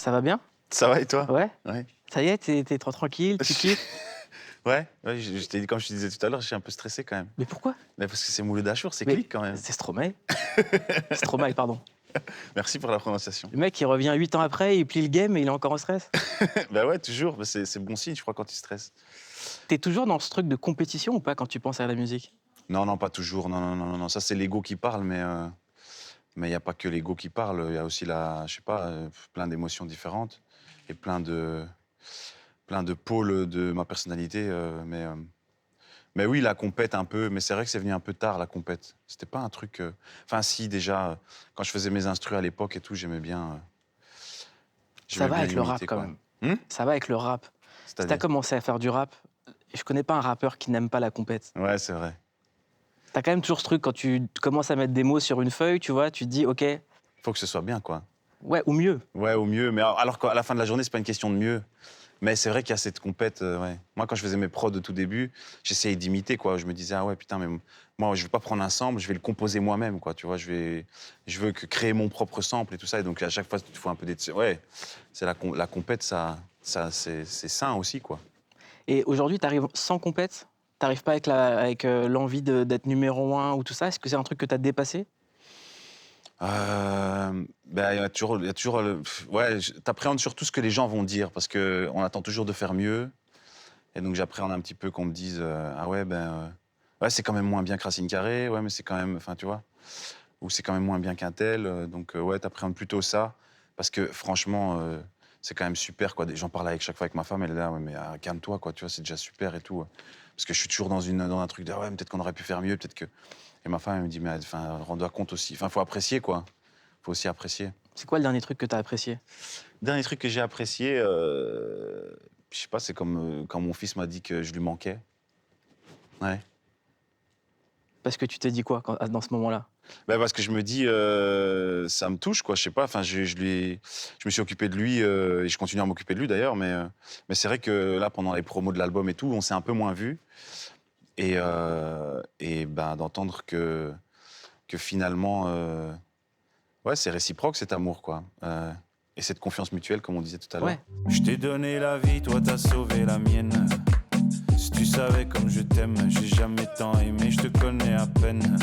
Ça va bien? Ça va et toi? Ouais? Ouais. Ça y est, t'es trop tranquille, tu kiffes? Ouais, ouais, comme je te disais tout à l'heure, je suis un peu stressé quand même. Mais pourquoi? Mais parce que c'est Mouloud Achour, c'est Mais clic quand même. c'est Stromae. Stromae, pardon. Merci pour la prononciation. Le mec, il revient 8 ans après, il plie le game et il est encore en stress. Bah ouais, toujours, bah c'est bon signe, je crois, quand il stresse. T'es toujours dans ce truc de compétition ou pas quand tu penses à la musique? Non, non, pas toujours, non, non, non, non, non, ça c'est l'ego qui parle, mais il y a pas que l'ego qui parle, il y a aussi je sais pas, plein d'émotions différentes et plein de pôles de ma personnalité, mais oui, la compète un peu, mais c'est vrai que c'est venu un peu tard, la compète. C'était pas un truc, enfin si, déjà, quand je faisais mes instrus à l'époque et tout, Ça j'aimais va bien avec le rap imiter, quand quoi. même. Mmh? Ça va avec le rap. Si t'as C'est-à-dire? commencé à faire du rap, je connais pas un rappeur qui n'aime pas la compète. Ouais, c'est vrai. T'as quand même toujours ce truc quand tu commences à mettre des mots sur une feuille, tu vois, tu te dis OK, Faut que ce soit bien, quoi. ouais, ou mieux. Ouais, au mieux, mais alors qu'à la fin de la journée, c'est pas une question de mieux. Mais c'est vrai qu'il y a cette compète, ouais. Moi, quand je faisais mes prods au tout début, j'essayais d'imiter, quoi. Je me disais: «Ah ouais, putain, mais moi, je vais pas prendre un sample, je vais le composer moi-même, quoi», tu vois? Je veux créer mon propre sample et tout ça, et donc à chaque fois, il faut un peu ouais, c'est la compète, c'est sain aussi, quoi. Et aujourd'hui, t'arrives sans compète? T'arrives pas avec l'envie d'être numéro un ou tout ça? Est-ce que c'est un truc que t'as dépassé? Bah, il y a toujours ouais, tu appréhendes surtout ce que les gens vont dire parce qu'on attend toujours de faire mieux, et donc j'appréhende un petit peu qu'on me dise, «Ah ouais, ben, ouais, c'est quand même moins bien que Racine Carrée, ouais, mais c'est quand même», enfin, tu vois? Ou «C'est quand même moins bien qu'un tel», donc ouais, tu appréhendes plutôt ça parce que franchement, c'est quand même super, quoi. J'en parle avec chaque fois avec ma femme, elle est là: «Ouais, mais calme-toi, quoi, tu vois? C'est déjà super et tout», parce que je suis toujours dans un truc de: «Ah ouais, mais peut-être qu'on aurait pu faire mieux, peut-être que», et ma femme, elle me dit: «Mais enfin, rends-toi compte aussi», enfin, faut apprécier, quoi. Faut aussi apprécier. C'est quoi le dernier truc que t'as apprécié? Dernier truc que j'ai apprécié, je sais pas, c'est comme, quand mon fils m'a dit que je lui manquais. Ouais. Parce que tu t'es dit quoi dans ce moment-là? Bah, parce que je me dis, ça me touche, quoi, je sais pas, enfin, je me suis occupé de lui, et je continue à m'occuper de lui d'ailleurs, mais c'est vrai que là, pendant les promos de l'album et tout, on s'est un peu moins vus, et ben, d'entendre que finalement, ouais, c'est réciproque cet amour, quoi, et cette confiance mutuelle, comme on disait tout à l'heure. Ouais. Je t'ai donné la vie, toi t'as sauvé la mienne. Si tu savais comme je t'aime, j'ai jamais tant aimé, je te connais à peine.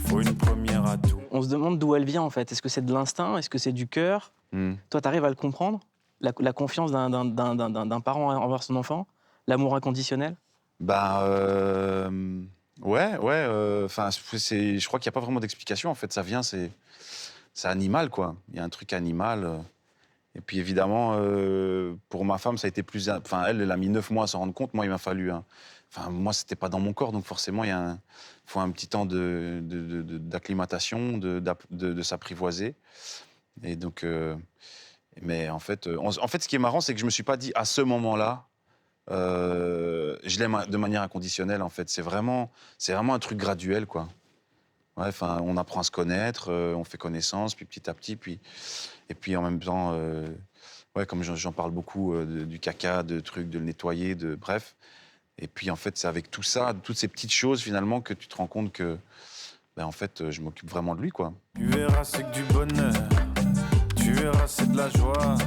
Faut une première à tout. On se demande d'où elle vient en fait. Est-ce que c'est de l'instinct? Est-ce que c'est du cœur? Mmh. Toi, t'arrives à le comprendre? La confiance d'un parent envers son enfant? L'amour inconditionnel? Bah, ouais, ouais, enfin, je crois qu'il y a pas vraiment d'explication, en fait, ça vient, c'est animal, quoi. Il y a un truc animal, et puis évidemment, pour ma femme, ça a été plus, enfin, elle a mis 9 mois à s'en rendre compte. Moi, il m'a fallu enfin, moi, c'était pas dans mon corps, donc forcément, faut un petit temps d'acclimatation, de s'apprivoiser, et donc, mais en fait, ce qui est marrant, c'est que je me suis pas dit à ce moment-là, je l'aime de manière inconditionnelle, en fait. C'est vraiment un truc graduel, quoi. Ouais, enfin, on apprend à se connaître, on fait connaissance, puis petit à petit, et puis en même temps, ouais, comme j'en parle beaucoup, du caca, de trucs, de le nettoyer, bref. Et puis en fait, c'est avec tout ça, toutes ces petites choses finalement, que tu te rends compte que, ben, en fait, je m'occupe vraiment de lui, quoi. Tu verras, c'est que du bonheur. Tu verras, c'est de la joie.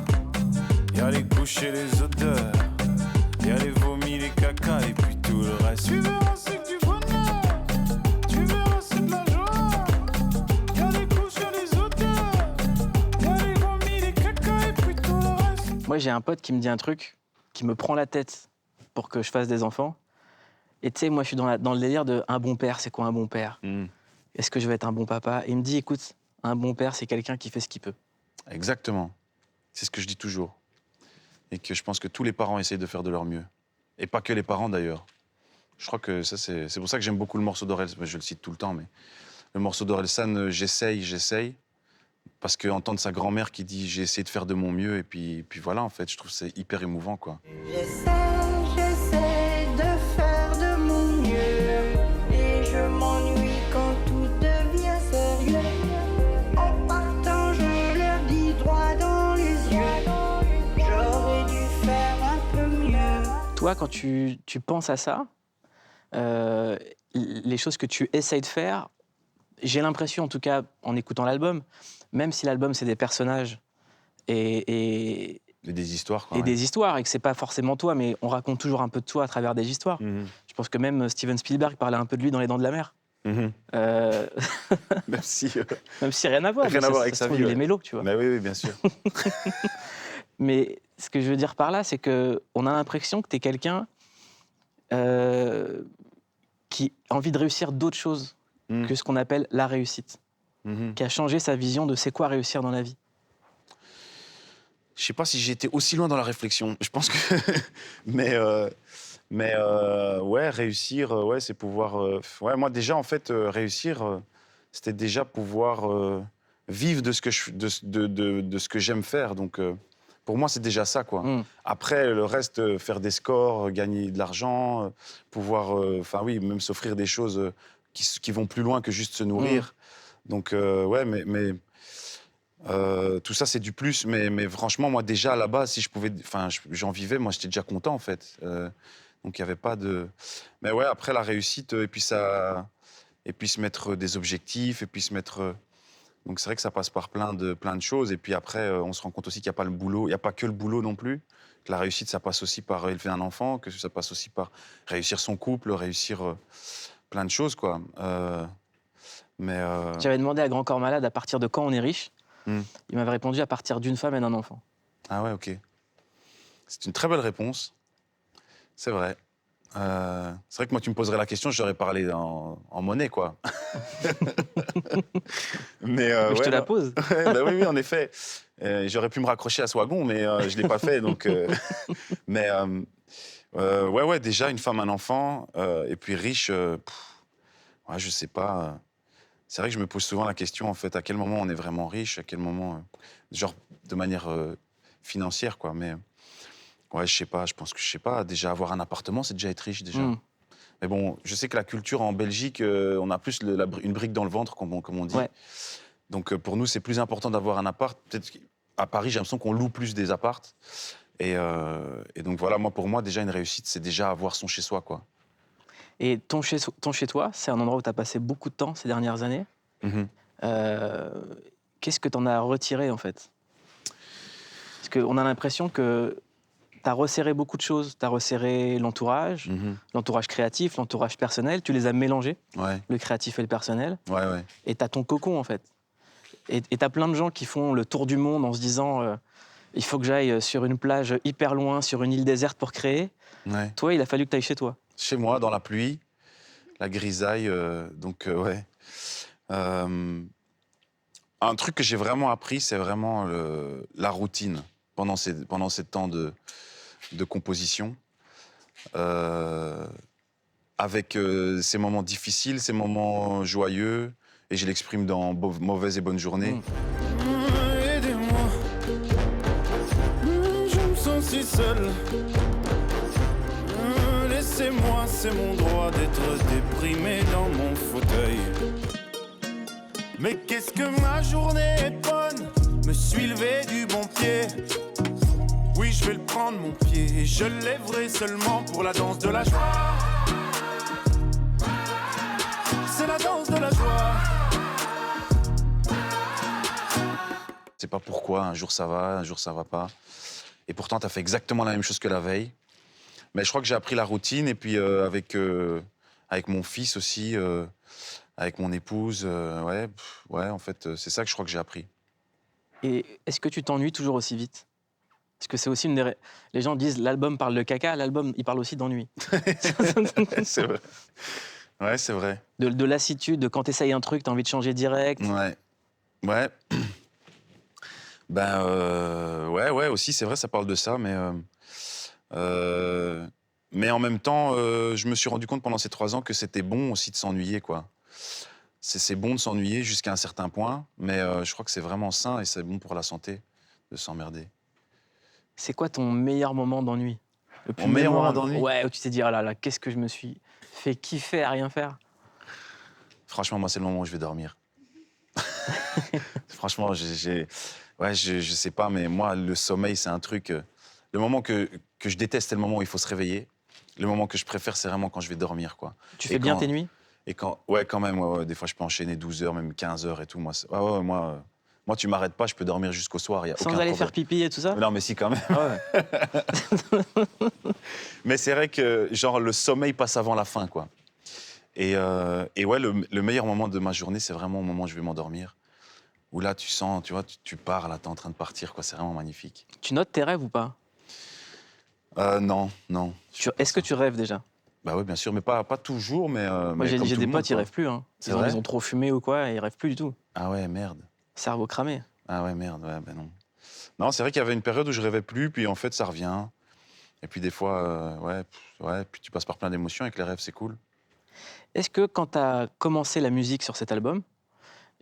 Y'a les couches et les odeurs. Y'a les vomis, les caca et puis tout le reste. Tu verras, c'est que du bonheur. Tu verras, c'est de la joie. Y'a les couches et les odeurs. Y'a les vomis, les caca et puis tout le reste. Moi, j'ai un pote qui me dit un truc qui me prend la tête pour que je fasse des enfants. Et tu sais, moi, je suis dans le délire de un bon père, c'est quoi un bon père? Mmh. Est-ce que je vais être un bon papa? Et il me dit, écoute, un bon père, c'est quelqu'un qui fait ce qu'il peut. Exactement. C'est ce que je dis toujours. Et que je pense que tous les parents essayent de faire de leur mieux. Et pas que les parents, d'ailleurs. Je crois que ça, c'est pour ça que j'aime beaucoup le morceau d'Orelsan. Je le cite tout le temps, mais le morceau d'Orelsan, j'essaye. Parce qu'entendre sa grand-mère qui dit j'ai essayé de faire de mon mieux, et puis voilà, en fait, je trouve que c'est hyper émouvant, quoi. J'essaie de faire de mon mieux et je m'ennuie quand tout devient sérieux. En partant, je leur dis droit dans les yeux, j'aurais dû faire un peu mieux. Toi, quand tu penses à ça, les choses que tu essayes de faire, j'ai l'impression, en tout cas, en écoutant l'album, même si l'album, c'est des personnages et, Et des histoires, quoi. et Ouais. des histoires, et que c'est pas forcément toi, mais on raconte toujours un peu de toi à travers des histoires. Mhm. Je pense que même Steven Spielberg parlait un peu de lui dans Les Dents de la Mer. Mhm. Euh, Même si. même si rien à voir. Rien mais à voir ça avec se sa trouve, vie, il ouais. est mélo, tu vois. Bah oui, bien sûr. Mais ce que je veux dire par là, c'est qu'on a l'impression que tu es quelqu'un qui a envie de réussir d'autres choses Mhm. que ce qu'on appelle la réussite, Mhm. qui a changé sa vision de c'est quoi réussir dans la vie. Je sais pas si j'ai été aussi loin dans la réflexion. Je pense que. mais ouais, réussir, ouais, c'est pouvoir. Ouais, moi, déjà, en fait, réussir, c'était déjà pouvoir vivre de ce que, de ce que j'aime faire. Donc, pour moi, c'est déjà ça, quoi. Mm. Après, le reste, faire des scores, gagner de l'argent, pouvoir. Enfin, oui, même s'offrir des choses qui vont plus loin que juste se nourrir. Donc, ouais, mais tout ça, c'est du plus, mais franchement, moi, déjà, à la base, si je pouvais... Enfin, j'en vivais, moi, j'étais déjà content, en fait. Donc, il n'y avait pas de... Mais ouais, après, la réussite, et puis ça... Et puis se mettre des objectifs, et puis se mettre... Donc, c'est vrai que ça passe par plein de choses. Et puis après, on se rend compte aussi qu'il n'y a pas le boulot. Il n'y a pas que le boulot non plus. Que la réussite, ça passe aussi par élever un enfant, que ça passe aussi par réussir son couple, réussir plein de choses, quoi. Mais... J'avais demandé à Grand Corps Malade à partir de quand on est riche. Mm. Il m'avait répondu à partir d'une femme et d'un enfant. Ah ouais, ok. C'est une très belle réponse. C'est vrai. C'est vrai que moi, tu me poserais la question, j'aurais parlé en monnaie, quoi. Mais Mais je te ouais, la non. pose. Ouais, bah oui, en effet. J'aurais pu me raccrocher à Swagon, mais je ne l'ai pas fait. Donc, mais ouais, déjà, une femme, un enfant, et puis riche, ouais, je sais pas. C'est vrai que je me pose souvent la question, en fait, à quel moment on est vraiment riche, à quel moment, genre de manière financière, quoi. Mais ouais, je sais pas, je pense que je sais pas. Déjà, avoir un appartement, c'est déjà être riche, déjà. Mm. Mais bon, je sais que la culture en Belgique, on a plus une brique dans le ventre, comme on dit. Ouais. Donc pour nous, c'est plus important d'avoir un appart. Peut-être qu'à Paris, j'ai l'impression qu'on loue plus des apparts. Et donc voilà, pour moi, déjà, une réussite, c'est déjà avoir son chez-soi, quoi. Et ton chez-toi, c'est un endroit où tu as passé beaucoup de temps ces dernières années. Mhm. Qu'est-ce que tu en as retiré, en fait? Parce qu'on a l'impression que tu as resserré beaucoup de choses. Tu as resserré l'entourage, Mhm. l'entourage créatif, l'entourage personnel. Tu les as mélangés, Ouais, le créatif et le personnel. ouais. Et tu as ton cocon, en fait. Et tu as plein de gens qui font le tour du monde en se disant il faut que j'aille sur une plage hyper loin, sur une île déserte pour créer. Ouais. Toi, il a fallu que tu ailles chez toi. Chez moi, dans la pluie, la grisaille, donc ouais. Un truc que j'ai vraiment appris, c'est vraiment la routine pendant ces temps de composition. Avec ces moments difficiles, ces moments joyeux, et je l'exprime dans Mauvaises et bonnes journées. Aidez-moi, je me sens si seul. Laissez-moi, c'est mon droit d'être déprimé dans mon fauteuil. Mais qu'est-ce que ma journée est bonne, me suis levé du bon pied. Oui, je vais le prendre mon pied et je le lèverai seulement pour la danse de la joie. C'est la danse de la joie. C'est pas pourquoi, un jour ça va pas. Et pourtant, t'as fait exactement la même chose que la veille. Mais je crois que j'ai appris la routine, et puis avec mon fils aussi, avec mon épouse, ouais, en fait, c'est ça que je crois que j'ai appris. Et est-ce que tu t'ennuies toujours aussi vite? Parce que c'est aussi une des... Les gens disent l'album parle de caca, l'album il parle aussi d'ennui. C'est vrai. Ouais, c'est vrai. De lassitude, de quand t'essayes un truc, t'as envie de changer direct. Ouais. Ben, ouais, aussi, c'est vrai, ça parle de ça, mais en même temps, je me suis rendu compte pendant ces 3 ans que c'était bon aussi de s'ennuyer, quoi. C'est bon de s'ennuyer jusqu'à un certain point, mais je crois que c'est vraiment sain et c'est bon pour la santé de s'emmerder. C'est quoi ton meilleur moment d'ennui? Le plus Mon meilleur moment mémorable? d'ennui? Ouais, où tu t'es dit, oh là là, qu'est-ce que je me suis fait kiffer à rien faire. Franchement, moi, c'est le moment où je vais dormir. Franchement, ouais, je sais pas, mais moi, le sommeil, c'est un truc... le moment que je déteste, c'est le moment où il faut se réveiller. Le moment que je préfère, c'est vraiment quand je vais dormir, quoi. Tu fais bien tes nuits? Ouais, quand même, ouais, des fois, je peux enchaîner 12 heures, même 15 heures et tout. Moi, Moi, tu m'arrêtes pas, je peux dormir jusqu'au soir, il y a Sans aucun aller problème. faire pipi et tout ça? Non, mais si, quand même. Ah ouais. Mais c'est vrai que, genre, le sommeil passe avant la fin, quoi. Et ouais, le meilleur moment de ma journée, c'est vraiment au moment où je vais m'endormir. Où là, tu sens, tu vois, tu pars, là, t'es en train de partir, quoi. C'est vraiment magnifique. Tu notes tes rêves ou pas? Non, non. Est-ce que tu rêves déjà? Bah oui, bien sûr, mais pas toujours, mais Moi, mais j'ai comme j'ai tout des le monde, potes, ils quoi. rêvent plus. Hein. C'est vrai? Ils ont trop fumé ou quoi, et ils rêvent plus du tout. Ah ouais, merde. Cerveau cramé. Ah ouais, merde, ouais, ben non. Non, c'est vrai qu'il y avait une période où je rêvais plus, puis en fait, ça revient. Et puis des fois, ouais, puis tu passes par plein d'émotions, et que les rêves, c'est cool. Est-ce que quand tu as commencé la musique sur cet album,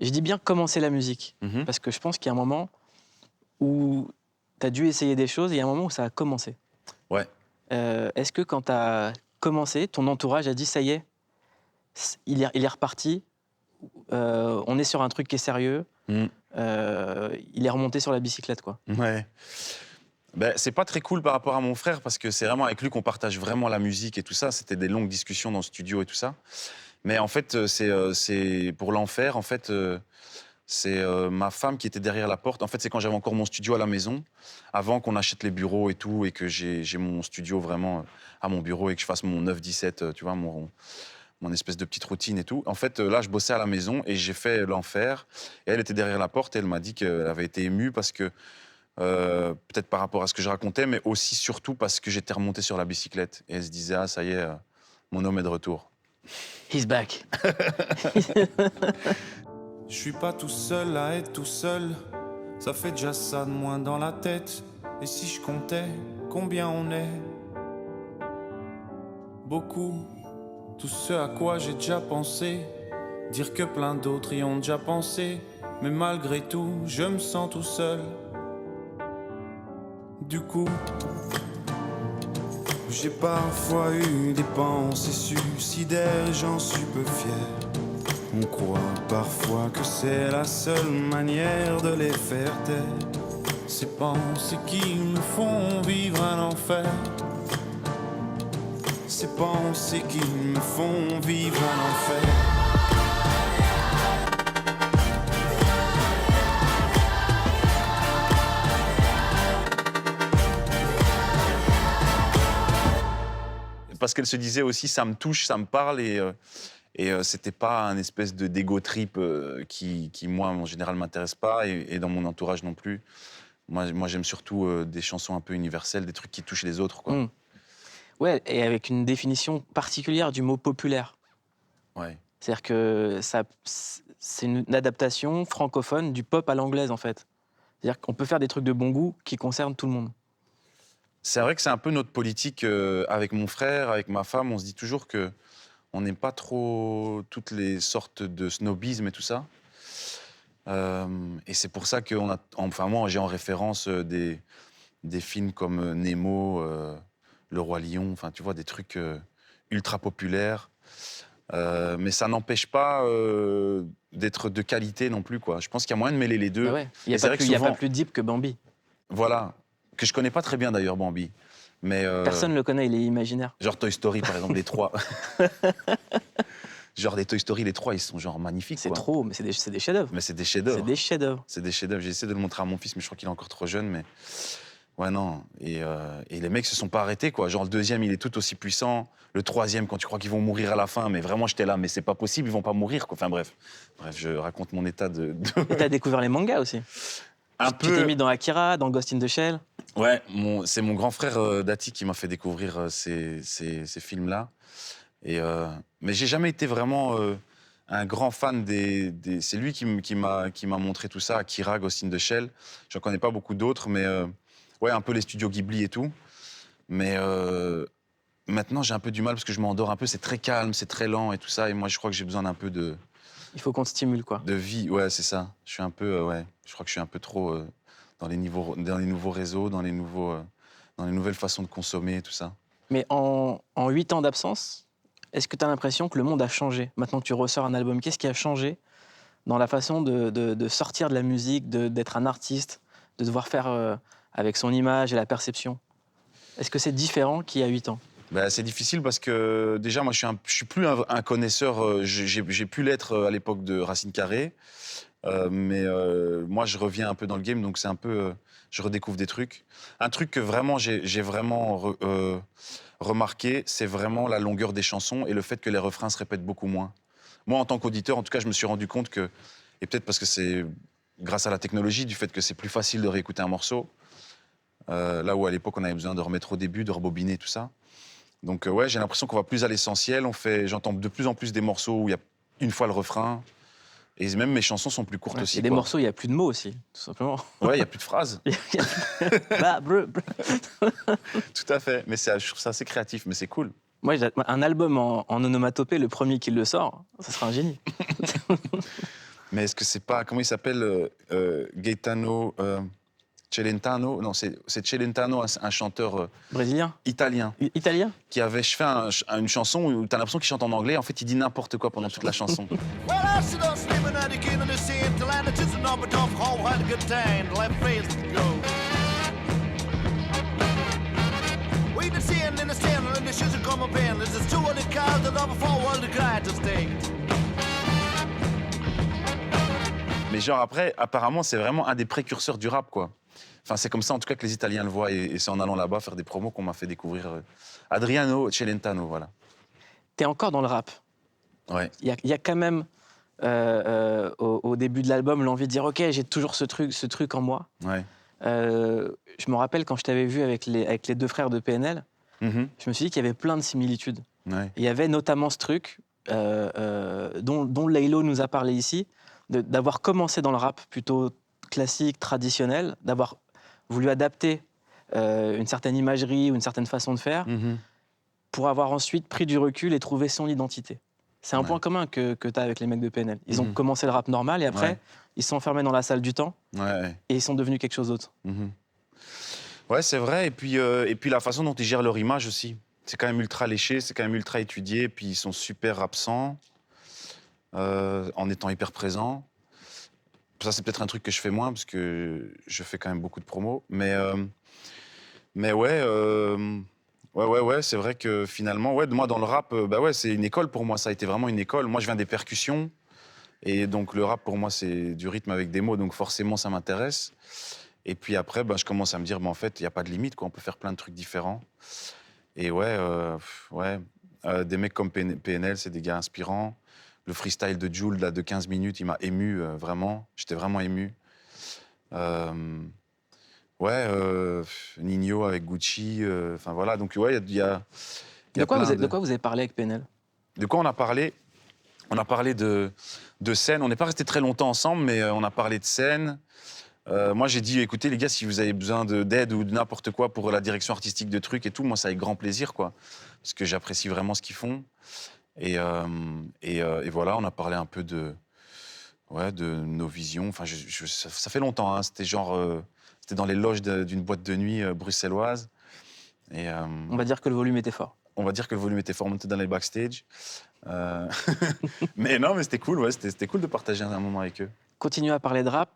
je dis bien commencer la musique, Mhm. parce que je pense qu'il y a un moment où tu as dû essayer des choses et il y a un moment où ça a commencé. Ouais. Est-ce que quand tu as commencé, ton entourage a dit ça y est, il est reparti, on est sur un truc qui est sérieux, Mm. il est remonté sur la bicyclette, quoi. Ouais. Ben, c'est pas très cool par rapport à mon frère, parce que c'est vraiment avec lui qu'on partage vraiment la musique et tout ça. C'était des longues discussions dans le studio et tout ça. Mais en fait, c'est pour l'enfer, en fait, c'est ma femme qui était derrière la porte. En fait, c'est quand j'avais encore mon studio à la maison, avant qu'on achète les bureaux et tout, et que j'ai mon studio vraiment à mon bureau et que je fasse mon 9-17, tu vois, mon espèce de petite routine et tout. En fait, là, je bossais à la maison et j'ai fait l'enfer. Et elle était derrière la porte et elle m'a dit qu'elle avait été émue parce que, peut-être par rapport à ce que je racontais, mais aussi surtout parce que j'étais remonté sur la bicyclette. Et elle se disait, ah, ça y est, mon homme est de retour. He's back. Je suis pas tout seul à être tout seul. Ça fait déjà ça de moins dans la tête. Et si je comptais combien on est? Beaucoup. Tout ce à quoi j'ai déjà pensé. Dire que plein d'autres y ont déjà pensé. Mais malgré tout, je me sens tout seul. Du coup, j'ai parfois eu des pensées suicidaires, j'en suis peu fier. On croit parfois que c'est la seule manière de les faire taire. Ces pensées qui me font vivre un enfer. Ces pensées qui me font vivre un enfer. Parce qu'elle se disait aussi, ça me touche, ça me parle, et c'était pas un espèce d'égo trip qui, moi, en général, m'intéresse pas, et dans mon entourage non plus. Moi j'aime surtout des chansons un peu universelles, des trucs qui touchent les autres, quoi. Mm. Ouais, et avec une définition particulière du mot populaire. Ouais. C'est-à-dire que c'est une adaptation francophone du pop à l'anglaise, en fait. C'est-à-dire qu'on peut faire des trucs de bon goût qui concernent tout le monde. C'est vrai que c'est un peu notre politique avec mon frère, avec ma femme. On se dit toujours que on n'aime pas trop toutes les sortes de snobisme et tout ça. Et c'est pour ça que moi, j'ai en référence des films comme Nemo, Le Roi Lion, enfin, tu vois, des trucs ultra populaires. Mais ça n'empêche pas d'être de qualité non plus, quoi. Je pense qu'il y a moyen de mêler les deux. Ah ouais. Il Et c'est vrai que n'y a souvent- pas plus deep que Bambi. Voilà, que je connais pas très bien d'ailleurs, Bambi. Mais Personne ne le connaît, il est imaginaire. genre Toy Story, par exemple, les trois. Genre les Toy Story, les trois, ils sont genre magnifiques, C'est quoi. trop, mais c'est des chefs-d'œuvre. Mais c'est des C'est chefs-d'œuvre. des chefs-d'œuvre. C'est des chefs-d'œuvre. J'ai essayé de le montrer à mon fils, mais je crois qu'il est encore trop jeune. Mais ouais, non. Et les mecs se sont pas arrêtés, quoi. Genre le deuxième, il est tout aussi puissant. Le troisième, quand tu crois qu'ils vont mourir à la fin, mais vraiment, j'étais là, mais c'est pas possible, ils vont pas mourir, quoi. Enfin bref, je raconte mon état de... Et t'as découvert les mangas aussi. Un Tu t'es mis dans Akira, dans Ghost in the Shell. Ouais, c'est mon grand frère Dati qui m'a fait découvrir ces films-là. Mais j'ai jamais été vraiment un grand fan c'est lui qui m'a montré tout ça, Akira, Ghost in the Shell. J'en connais pas beaucoup d'autres, mais ouais, un peu les studios Ghibli et tout. Mais maintenant, j'ai un peu du mal parce que je m'endors un peu. C'est très calme, c'est très lent et tout ça. Et moi, je crois que j'ai besoin d'un peu de Il faut qu'on te stimule, quoi. vie. Ouais, c'est ça. Je suis un peu, ouais. Je crois que je suis un peu trop dans les nouveaux réseaux, dans les nouvelles façons de consommer et tout ça. Mais en 8 ans d'absence, est-ce que tu as l'impression que le monde a changé? Maintenant que tu ressors un album, qu'est-ce qui a changé dans la façon de sortir de la musique, d'être un artiste, de devoir faire avec son image et la perception? Est-ce que c'est différent qu'il y a 8 ans? Bah, c'est difficile parce que déjà, moi, je suis plus un connaisseur. J'ai pu l'être à l'époque de Racine Carrée. Moi, je reviens un peu dans le game, donc c'est un peu... je redécouvre des trucs. Un truc que vraiment j'ai vraiment remarqué, c'est vraiment la longueur des chansons et le fait que les refrains se répètent beaucoup moins. Moi, en tant qu'auditeur, en tout cas, je me suis rendu compte que, et peut-être parce que c'est grâce à la technologie, du fait que c'est plus facile de réécouter un morceau, là où à l'époque, on avait besoin de remettre au début, de rebobiner, tout ça. Donc ouais, j'ai l'impression qu'on va plus à l'essentiel. J'entends de plus en plus des morceaux où il y a une fois le refrain. Et même mes chansons sont plus courtes Ouais, aussi. et des quoi. morceaux, il n'y a plus de mots aussi, tout simplement. Ouais, il n'y a plus de phrases. Bah, brr, brr. Tout à fait. Mais je trouve ça assez créatif, mais c'est cool. Moi, un album en onomatopée, le premier qui le sort, ça sera un génie. Mais est-ce que c'est pas... Comment il s'appelle Gaetano Celentano? Non, c'est Celentano, un chanteur Brésilien, italien, italien. qui avait fait une chanson où tu as l'impression qu'il chante en anglais. En fait, il dit n'importe quoi pendant toute la chanson. Well, I sit on sleeping at the king of the sea until I just an up and off how had a good time, left face to go. We the seeing in the stand and the shoes are coming in. There's just 200 cars that over four world the guy to stay. Mais genre après, apparemment, c'est vraiment un des précurseurs du rap, quoi. Enfin, c'est comme ça, en tout cas, que les Italiens le voient. Et c'est en allant là-bas faire des promos qu'on m'a fait découvrir Adriano Celentano, voilà. T'es encore dans le rap. Ouais. Il y a quand même, au début de l'album, l'envie de dire « Ok, j'ai toujours ce truc en moi Ouais. ». Je me rappelle quand je t'avais vu avec les deux frères de PNL, Mhm. je me suis dit qu'il y avait plein de similitudes. Ouais. Il y avait notamment ce truc dont Laylo nous a parlé ici, d'avoir commencé dans le rap plutôt classique, traditionnel, d'avoir voulu adapter une certaine imagerie ou une certaine façon de faire, Mhm. pour avoir ensuite pris du recul et trouvé son identité. C'est un Ouais. point commun que tu as avec les mecs de PNL. Ils ont Mhm. commencé le rap normal et après, Ouais. ils se sont enfermés dans la salle du temps Ouais. et ils sont devenus quelque chose d'autre. Mhm. Ouais, c'est vrai. Et puis la façon dont ils gèrent leur image aussi. C'est quand même ultra léché, c'est quand même ultra étudié. Puis ils sont super absents en étant hyper présents. Ça, c'est peut-être un truc que je fais moins parce que je fais quand même beaucoup de promos. Mais ouais, ouais, c'est vrai que finalement, ouais, moi dans le rap, bah ouais, c'est une école pour moi. Ça a été vraiment une école. Moi, je viens des percussions et donc le rap pour moi c'est du rythme avec des mots, donc forcément ça m'intéresse. Et puis après, bah, je commence à me dire, bah, en fait, il n'y a pas de limite, quoi. On peut faire plein de trucs différents. Et ouais, des mecs comme PNL, c'est des gars inspirants. Le freestyle de Jul, là, de 15 minutes, il m'a ému, vraiment. J'étais vraiment ému. Nino avec Gucci, enfin voilà. Donc, ouais, il y a De quoi, plein de quoi vous avez parlé avec PNL? De quoi on a parlé? On a parlé de scène. On n'est pas resté très longtemps ensemble, mais on a parlé de scène. Moi, j'ai dit, écoutez, les gars, si vous avez besoin d'aide ou de n'importe quoi pour la direction artistique de trucs et tout, moi, ça avec grand plaisir, quoi. Parce que j'apprécie vraiment ce qu'ils font. Et voilà, on a parlé un peu de nos visions. Enfin, ça fait longtemps, hein. C'était genre... c'était dans les loges d'une boîte de nuit bruxelloise. Et, On va dire que le volume était fort. on va dire que le volume était fort, on était dans les backstage. Mais non, mais c'était cool, ouais, c'était cool de partager un moment avec eux. Continuez à parler de rap.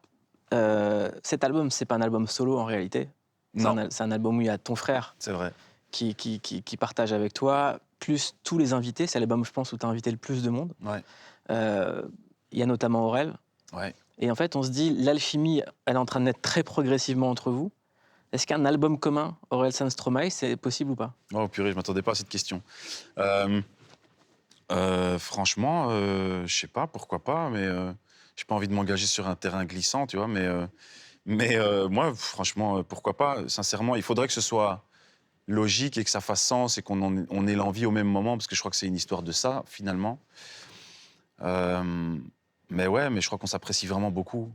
Cet album, c'est pas un album solo en réalité. Non, C'est un album où il y a ton frère c'est vrai. qui partage avec toi, plus tous les invités. C'est l'album, je pense, où tu as invité le plus de monde. Ouais, Il y a notamment Aurel. ouais. Et en fait, on se dit, l'alchimie, elle est en train de naître très progressivement entre vous. Est-ce qu'un album commun, Aurel San Stromae, c'est possible ou pas? Oh purée, je m'attendais pas à cette question. Franchement, je sais pas, pourquoi pas, mais j'ai pas envie de m'engager sur un terrain glissant, tu vois, mais moi, franchement, pourquoi pas. Sincèrement, il faudrait que ce soit logique et que ça fasse sens et on ait l'envie au même moment, parce que je crois que c'est une histoire de ça, finalement. Mais ouais, mais je crois qu'on s'apprécie vraiment beaucoup.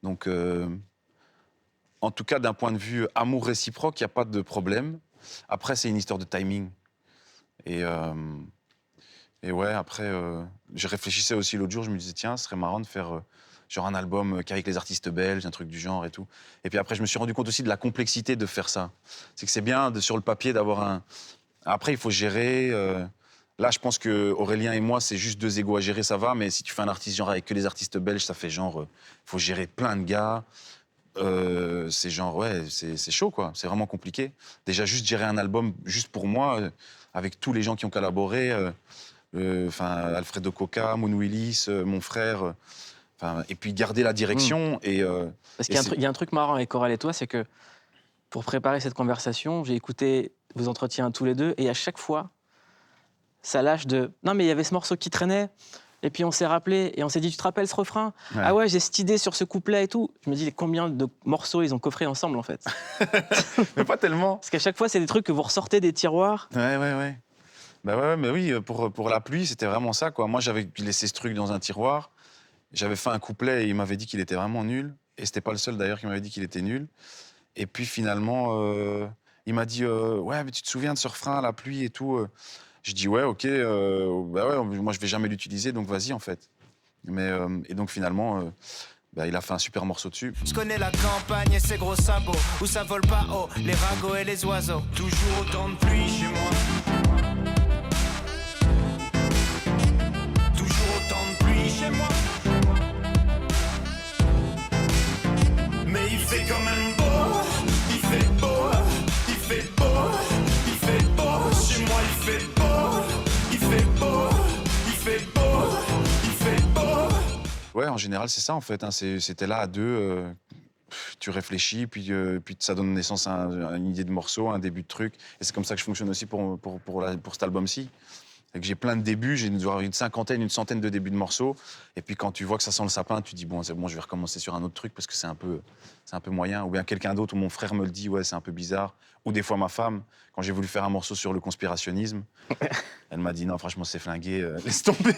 Donc, en tout cas, d'un point de vue amour réciproque, il n'y a pas de problème. Après, c'est une histoire de timing. Et ouais, après, je réfléchissais aussi l'autre jour, je me disais, tiens, ce serait marrant de faire genre un album qu'avec les artistes belges, un truc du genre et tout. Et puis après, je me suis rendu compte aussi de la complexité de faire ça. C'est que c'est bien, sur le papier, d'avoir un... Après, il faut gérer... Là, je pense que Aurélien et moi, c'est juste deux égos à gérer, ça va. Mais si tu fais un artiste genre avec que les artistes belges, ça fait genre... Il faut gérer plein de gars. C'est genre, ouais, c'est chaud, quoi. C'est vraiment compliqué. Déjà, juste gérer un album, juste pour moi, avec tous les gens qui ont collaboré... Alfredo Coca, Moon Willis, mon frère... Enfin, et puis garder la direction. Et, Parce qu'il y a un truc marrant avec Coral et toi, c'est que pour préparer cette conversation, j'ai écouté vos entretiens tous les deux et à chaque fois, ça lâche de « Non, mais il y avait ce morceau qui traînait. » Et puis on s'est rappelé et on s'est dit, tu te rappelles ce refrain ? Ouais. Ah ouais, j'ai cette idée sur ce couplet et tout. Je me dis, combien de morceaux ils ont coffrés ensemble en fait ? Mais pas tellement. Parce qu'à chaque fois, c'est des trucs que vous ressortez des tiroirs. Ouais. Bah ouais, mais oui, pour la pluie, c'était vraiment ça, quoi. Moi, j'avais laissé ce truc dans un tiroir. J'avais fait un couplet et il m'avait dit qu'il était vraiment nul. Et c'était pas le seul d'ailleurs qui m'avait dit qu'il était nul. Et puis finalement, il m'a dit, ouais, mais tu te souviens de ce refrain, la pluie et tout. Je dis ouais, ok, bah ouais, moi je vais jamais l'utiliser, donc vas-y en fait. Mais et donc finalement, bah, il a fait un super morceau dessus. Je connais la campagne et ses gros sabots, où ça vole pas haut, les ragots et les oiseaux. Toujours autant de pluie chez moi. Toujours autant de pluie chez moi. Mais il fait quand même beau, il fait beau, il fait beau, il fait beau. Chez moi il fait beau. Ouais, en général, c'est ça, en fait. Hein. C'était là, à deux, tu réfléchis, puis ça donne naissance à une idée de morceau, un début de truc. Et c'est comme ça que je fonctionne aussi pour cet album-ci. C'est que j'ai plein de débuts, j'ai une cinquantaine, une centaine de débuts de morceaux. Et puis quand tu vois que ça sent le sapin, tu dis, bon, c'est bon, je vais recommencer sur un autre truc parce que c'est un peu moyen. Ou bien quelqu'un d'autre, ou mon frère me le dit, ouais, c'est un peu bizarre. Ou des fois ma femme, quand j'ai voulu faire un morceau sur le conspirationnisme, elle m'a dit, non, franchement, c'est flingué, laisse tomber.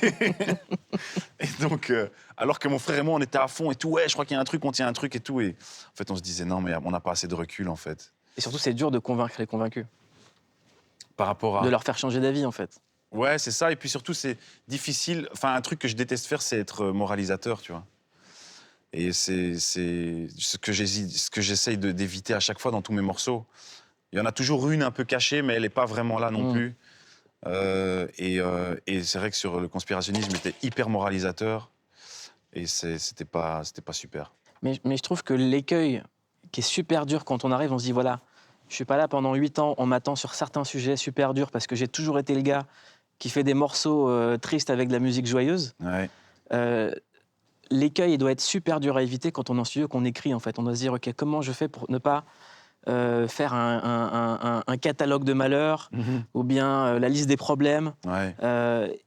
Et donc, alors que mon frère et moi, on était à fond et tout, ouais, je crois qu'il y a un truc, on tient un truc et tout. Et en fait, on se disait, non, mais on n'a pas assez de recul, en fait. Et surtout, c'est dur de convaincre les convaincus. Par rapport à... De leur faire changer d'avis, en fait. Ouais, c'est ça. Et puis surtout, c'est difficile. Enfin, un truc que je déteste faire, c'est être moralisateur, tu vois. Et c'est ce que j'essaye d'éviter à chaque fois dans tous mes morceaux. Il y en a toujours une un peu cachée, mais elle n'est pas vraiment là non plus. Et c'est vrai que sur le conspirationnisme, j'étais hyper moralisateur. Et c'était pas super. Mais je trouve que l'écueil qui est super dur quand on arrive, on se dit, voilà, je suis pas là pendant 8 ans, on m'attend sur certains sujets super durs parce que j'ai toujours été le gars qui fait des morceaux tristes avec de la musique joyeuse. Ouais. L'écueil, il doit être super dur à éviter quand on est en studio, qu'on écrit, en fait. On doit se dire, OK, comment je fais pour ne pas faire un catalogue de malheurs ou bien la liste des problèmes. Ouais.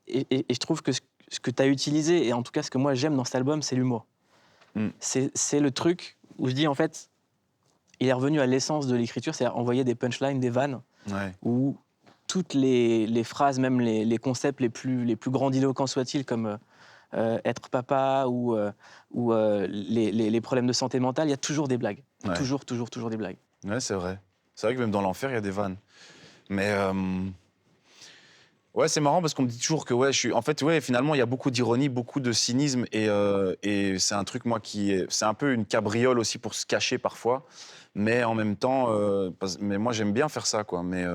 Et je trouve que ce que tu as utilisé, et en tout cas ce que moi j'aime dans cet album, c'est l'humour. C'est le truc où je dis, en fait, il est revenu à l'essence de l'écriture, c'est-à-dire envoyer des punchlines, des vannes, où toutes les phrases, même les concepts les plus grandiloquents soient-ils, comme être papa ou les problèmes de santé mentale, il y a toujours des blagues. Ouais. Toujours des blagues. Ouais, c'est vrai. C'est vrai que même dans l'enfer, il y a des vannes. Mais ouais, c'est marrant parce qu'on me dit toujours que ouais, en fait, ouais, finalement, il y a beaucoup d'ironie, beaucoup de cynisme, et c'est un truc, moi, c'est un peu une cabriole aussi pour se cacher parfois. Mais en même temps, mais moi, j'aime bien faire ça, quoi. Mais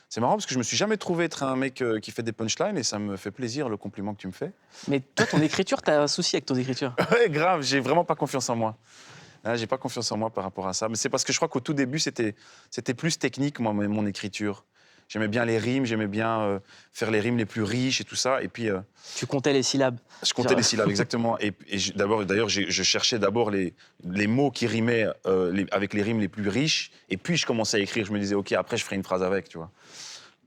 c'est marrant parce que je me suis jamais trouvé être un mec qui fait des punchlines, et ça me fait plaisir, le compliment que tu me fais. Mais toi, ton écriture, t'as un souci avec ton écriture. Ouais, grave, j'ai vraiment pas confiance en moi. J'ai pas confiance en moi par rapport à ça. Mais c'est parce que je crois qu'au tout début, c'était plus technique, moi, mon écriture. J'aimais bien les rimes, j'aimais bien faire les rimes les plus riches et tout ça. Et puis, Tu comptais les syllabes. je comptais les syllabes, exactement. Et d'ailleurs, je cherchais d'abord les mots qui rimaient avec les rimes les plus riches. Et puis, je commençais à écrire. Je me disais, OK, après, je ferai une phrase avec, tu vois.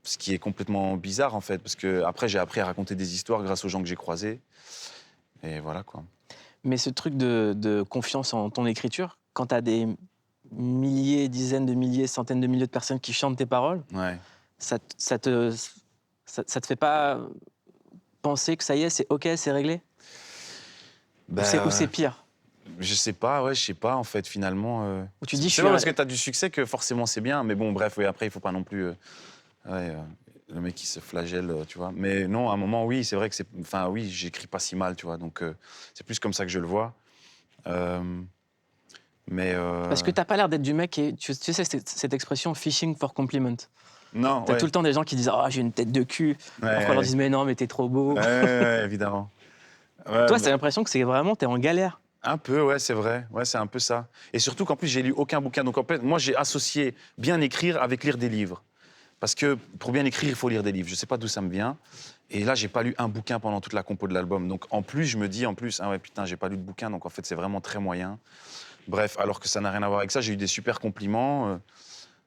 Ce qui est complètement bizarre, en fait. Parce qu'après, j'ai appris à raconter des histoires grâce aux gens que j'ai croisés. Et voilà, quoi. Mais ce truc de confiance en ton écriture, quand tu as des milliers, dizaines de milliers, centaines de milliers de personnes qui chantent tes paroles, Ouais. ça te fait pas penser que ça y est, c'est OK, c'est réglé ? Bah, Ou c'est pire ? je sais pas, en fait, finalement. Où tu dis, C'est pas parce que tu as du succès que forcément c'est bien. Mais bon, bref, oui, après, il faut pas non plus. Le mec qui se flagelle, tu vois. Mais non, à un moment, oui, c'est vrai que oui, j'écris pas si mal, tu vois. Donc, c'est plus comme ça que je le vois. Parce que t'as pas l'air d'être du mec qui tu sais cette expression fishing for compliment. Non, T'as ouais. tout le temps des gens qui disent j'ai une tête de cul. Parfois on leur disent mais non, mais t'es trop beau. Ouais, évidemment. Ouais, Toi, mais- t'as l'impression que c'est vraiment t'es en galère. Un peu, ouais, c'est vrai. Ouais, c'est un peu ça. Et surtout qu'en plus, j'ai lu aucun bouquin. Donc, en fait, moi, j'ai associé bien écrire avec lire des livres. Parce que pour bien écrire, il faut lire des livres. Je ne sais pas d'où ça me vient. Et là, j'ai pas lu un bouquin pendant toute la compo de l'album. Donc en plus, je me dis, ah ouais, putain, j'ai pas lu de bouquin. Donc en fait, c'est vraiment très moyen. Bref, alors que ça n'a rien à voir avec ça. J'ai eu des super compliments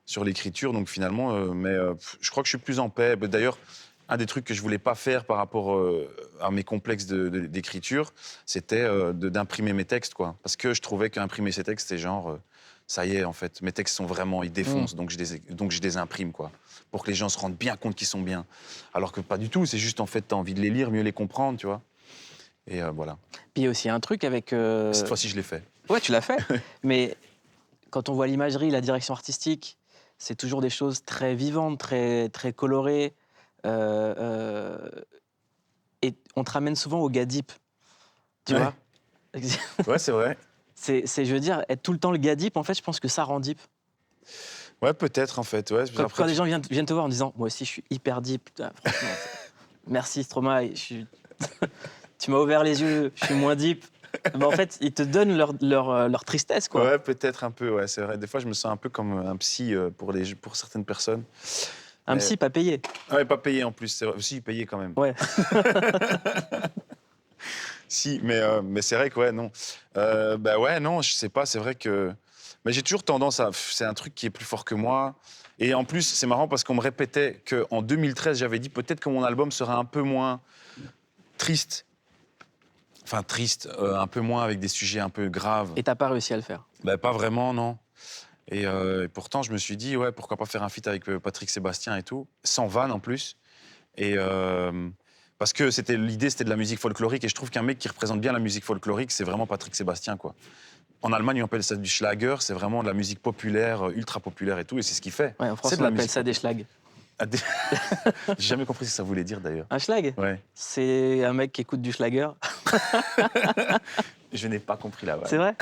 sur l'écriture. Donc finalement, je crois que je suis plus en paix. D'ailleurs, un des trucs que je voulais pas faire par rapport à mes complexes d'écriture, c'était d'imprimer mes textes, quoi. Parce que je trouvais qu'imprimer ces textes, c'est genre, ça y est, en fait, mes textes sont vraiment, ils défoncent, donc je les imprime, quoi, pour que les gens se rendent bien compte qu'ils sont bien. Alors que pas du tout, c'est juste, en fait, t'as envie de les lire, mieux les comprendre, tu vois. Et voilà. Puis il y a aussi un truc avec... Cette fois-ci, je l'ai fait. Ouais, tu l'as fait. Mais quand on voit l'imagerie, la direction artistique, c'est toujours des choses très vivantes, très, très colorées. Et on te ramène souvent au gars deep, tu Ouais. vois. Ouais, c'est vrai. Je veux dire, être tout le temps le gars deep, en fait, je pense que ça rend deep. Ouais, peut-être, en fait. Ouais. Quand les gens viennent te voir en disant « Moi aussi, je suis hyper deep. Putain, franchement, merci Stromae, tu m'as ouvert les yeux, je suis moins deep. » Ben, en fait, ils te donnent leur tristesse, quoi. Ouais, peut-être un peu, ouais, c'est vrai. Des fois, je me sens un peu comme un psy pour certaines personnes. Un psy pas payé. Ouais, pas payé en plus, c'est vrai. Si, payé quand même. Ouais. Si, mais c'est vrai que, ouais, non. Bah ouais, non, je sais pas, c'est vrai que... Mais j'ai toujours tendance à... C'est un truc qui est plus fort que moi. Et en plus, c'est marrant parce qu'on me répétait qu'en 2013, j'avais dit peut-être que mon album sera un peu moins triste. Enfin, triste, un peu moins avec des sujets un peu graves. Et t'as pas réussi à le faire. Bah, pas vraiment, non. Et pourtant, je me suis dit, ouais, pourquoi pas faire un feat avec Patrick Sébastien et tout, sans vanne en plus. Et parce que l'idée, c'était de la musique folklorique. Et je trouve qu'un mec qui représente bien la musique folklorique, c'est vraiment Patrick Sébastien, quoi. En Allemagne, on appelle ça du Schlager. C'est vraiment de la musique populaire, ultra populaire et tout. Et c'est ce qu'il fait. Ouais, en France, C'est de on la appelle musique ça des schlags. J'ai jamais compris ce que ça voulait dire, d'ailleurs. Un schlag, Ouais. c'est un mec qui écoute du schlager. Je n'ai pas compris la vanne. C'est vrai.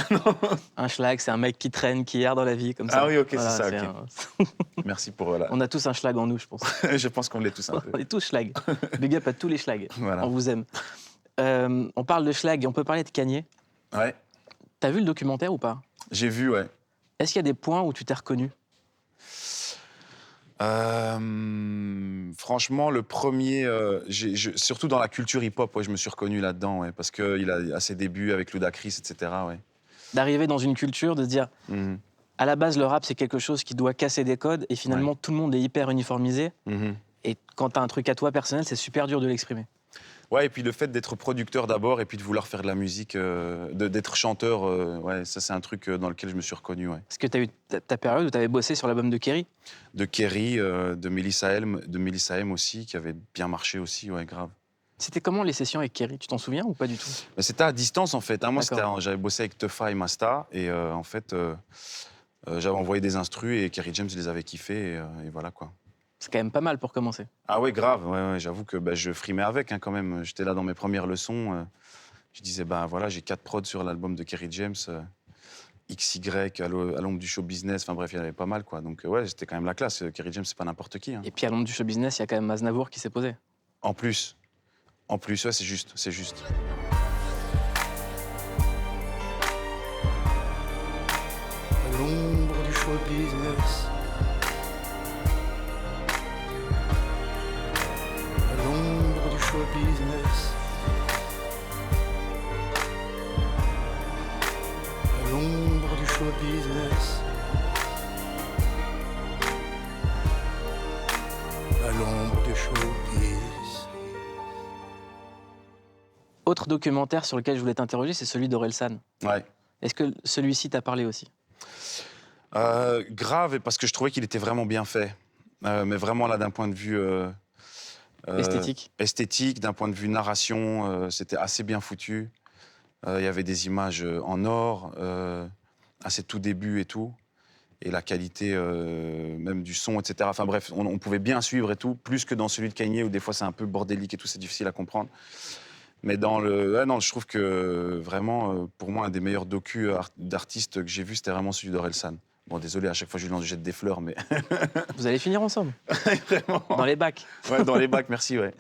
Un schlag, c'est un mec qui traîne, qui erre dans la vie, comme ça. Ah oui, ok, Voilà, c'est ça, ok. Merci pour... Voilà. On a tous un schlag en nous, je pense. Je pense qu'on l'est tous un peu. On est tous schlag. Big up à tous les schlags. Voilà. On vous aime. On parle de schlag et on peut parler de Kanye. Ouais, T'as vu le documentaire ou pas? j'ai vu, ouais. Est-ce qu'il y a des points où tu t'es reconnu? Franchement, le premier, surtout dans la culture hip-hop, ouais, je me suis reconnu là-dedans, ouais, parce qu'il a ses débuts avec Ludacris, etc. Ouais. D'arriver dans une culture, de se dire, Mhm, à la base, le rap, c'est quelque chose qui doit casser des codes et finalement, tout le monde est hyper uniformisé. mhm. Et quand t'as un truc à toi personnel, c'est super dur de l'exprimer. Ouais, et puis le fait d'être producteur d'abord et puis de vouloir faire de la musique, d'être chanteur, ouais, ça c'est un truc dans lequel je me suis reconnu, ouais. Est-ce que t'as eu ta période où t'avais bossé sur l'album de Kerry? De Kerry, de Melissa M aussi, qui avait bien marché aussi, ouais, grave. C'était comment les sessions avec Kerry? Tu t'en souviens ou pas du tout? Mais c'était à distance en fait, hein. Moi D'accord. j'avais bossé avec Teufa et Masta et en fait j'avais envoyé des instrus et Kerry James les avait kiffés et voilà quoi. C'est quand même pas mal pour commencer. Ah ouais, grave, ouais, j'avoue que je frimais avec hein, quand même. J'étais là dans mes premières leçons. Je disais, ben voilà, j'ai 4 prods sur l'album de Kerry James, XY, à l'ombre du show business, enfin bref, il y en avait pas mal quoi. Donc ouais, c'était quand même la classe. Kerry James, c'est pas n'importe qui. Hein. Et puis à l'ombre du show business, il y a quand même Aznavour qui s'est posé. En plus, ouais, c'est juste, c'est juste. À l'ombre du show business. À l'ombre du show business. À l'ombre du show business. À l'ombre du showbiz. Autre documentaire sur lequel je voulais t'interroger, c'est celui d'Orelsan. Ouais. Est-ce que celui-ci t'a parlé aussi? Grave, et parce que je trouvais qu'il était vraiment bien fait. Mais vraiment là, d'un point de vue Esthétique. d'un point de vue narration, c'était assez bien foutu. Il y avait des images en or, à ses tout débuts et tout. Et la qualité même du son, etc. Enfin bref, on pouvait bien suivre et tout, plus que dans celui de Kanye où des fois c'est un peu bordélique et tout, c'est difficile à comprendre. Mais dans non, je trouve que vraiment, pour moi, un des meilleurs docus d'artistes que j'ai vu, c'était vraiment celui d'Orelsan. Bon, désolé, à chaque fois je lui lance, je jette des fleurs, mais Vous allez finir ensemble, vraiment. dans les bacs. Ouais, dans les bacs, merci, ouais.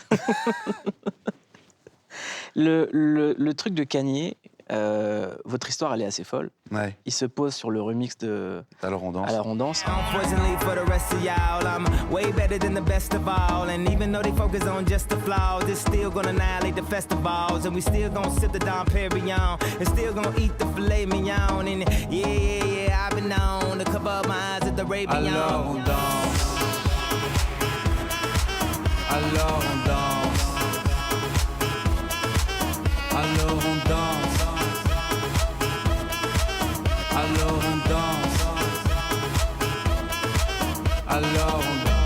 Le truc de Kanye, Votre histoire, elle est assez folle. Ouais, Il se pose sur le remix de alors on danse. À la Danse. Unfortunately for the rest of y'all, I'm way better than the best of all. And even though they focus on just the flaws, it's still gonna annihilate the festivals. And we still gonna sip the Dom Perignon. And still gonna eat the filet mignon. And yeah, I've been known to cover up my eyes at the Arabian. Alors on danse. Alors on danse. Alors on danse. Alors on danse. Alors on danse.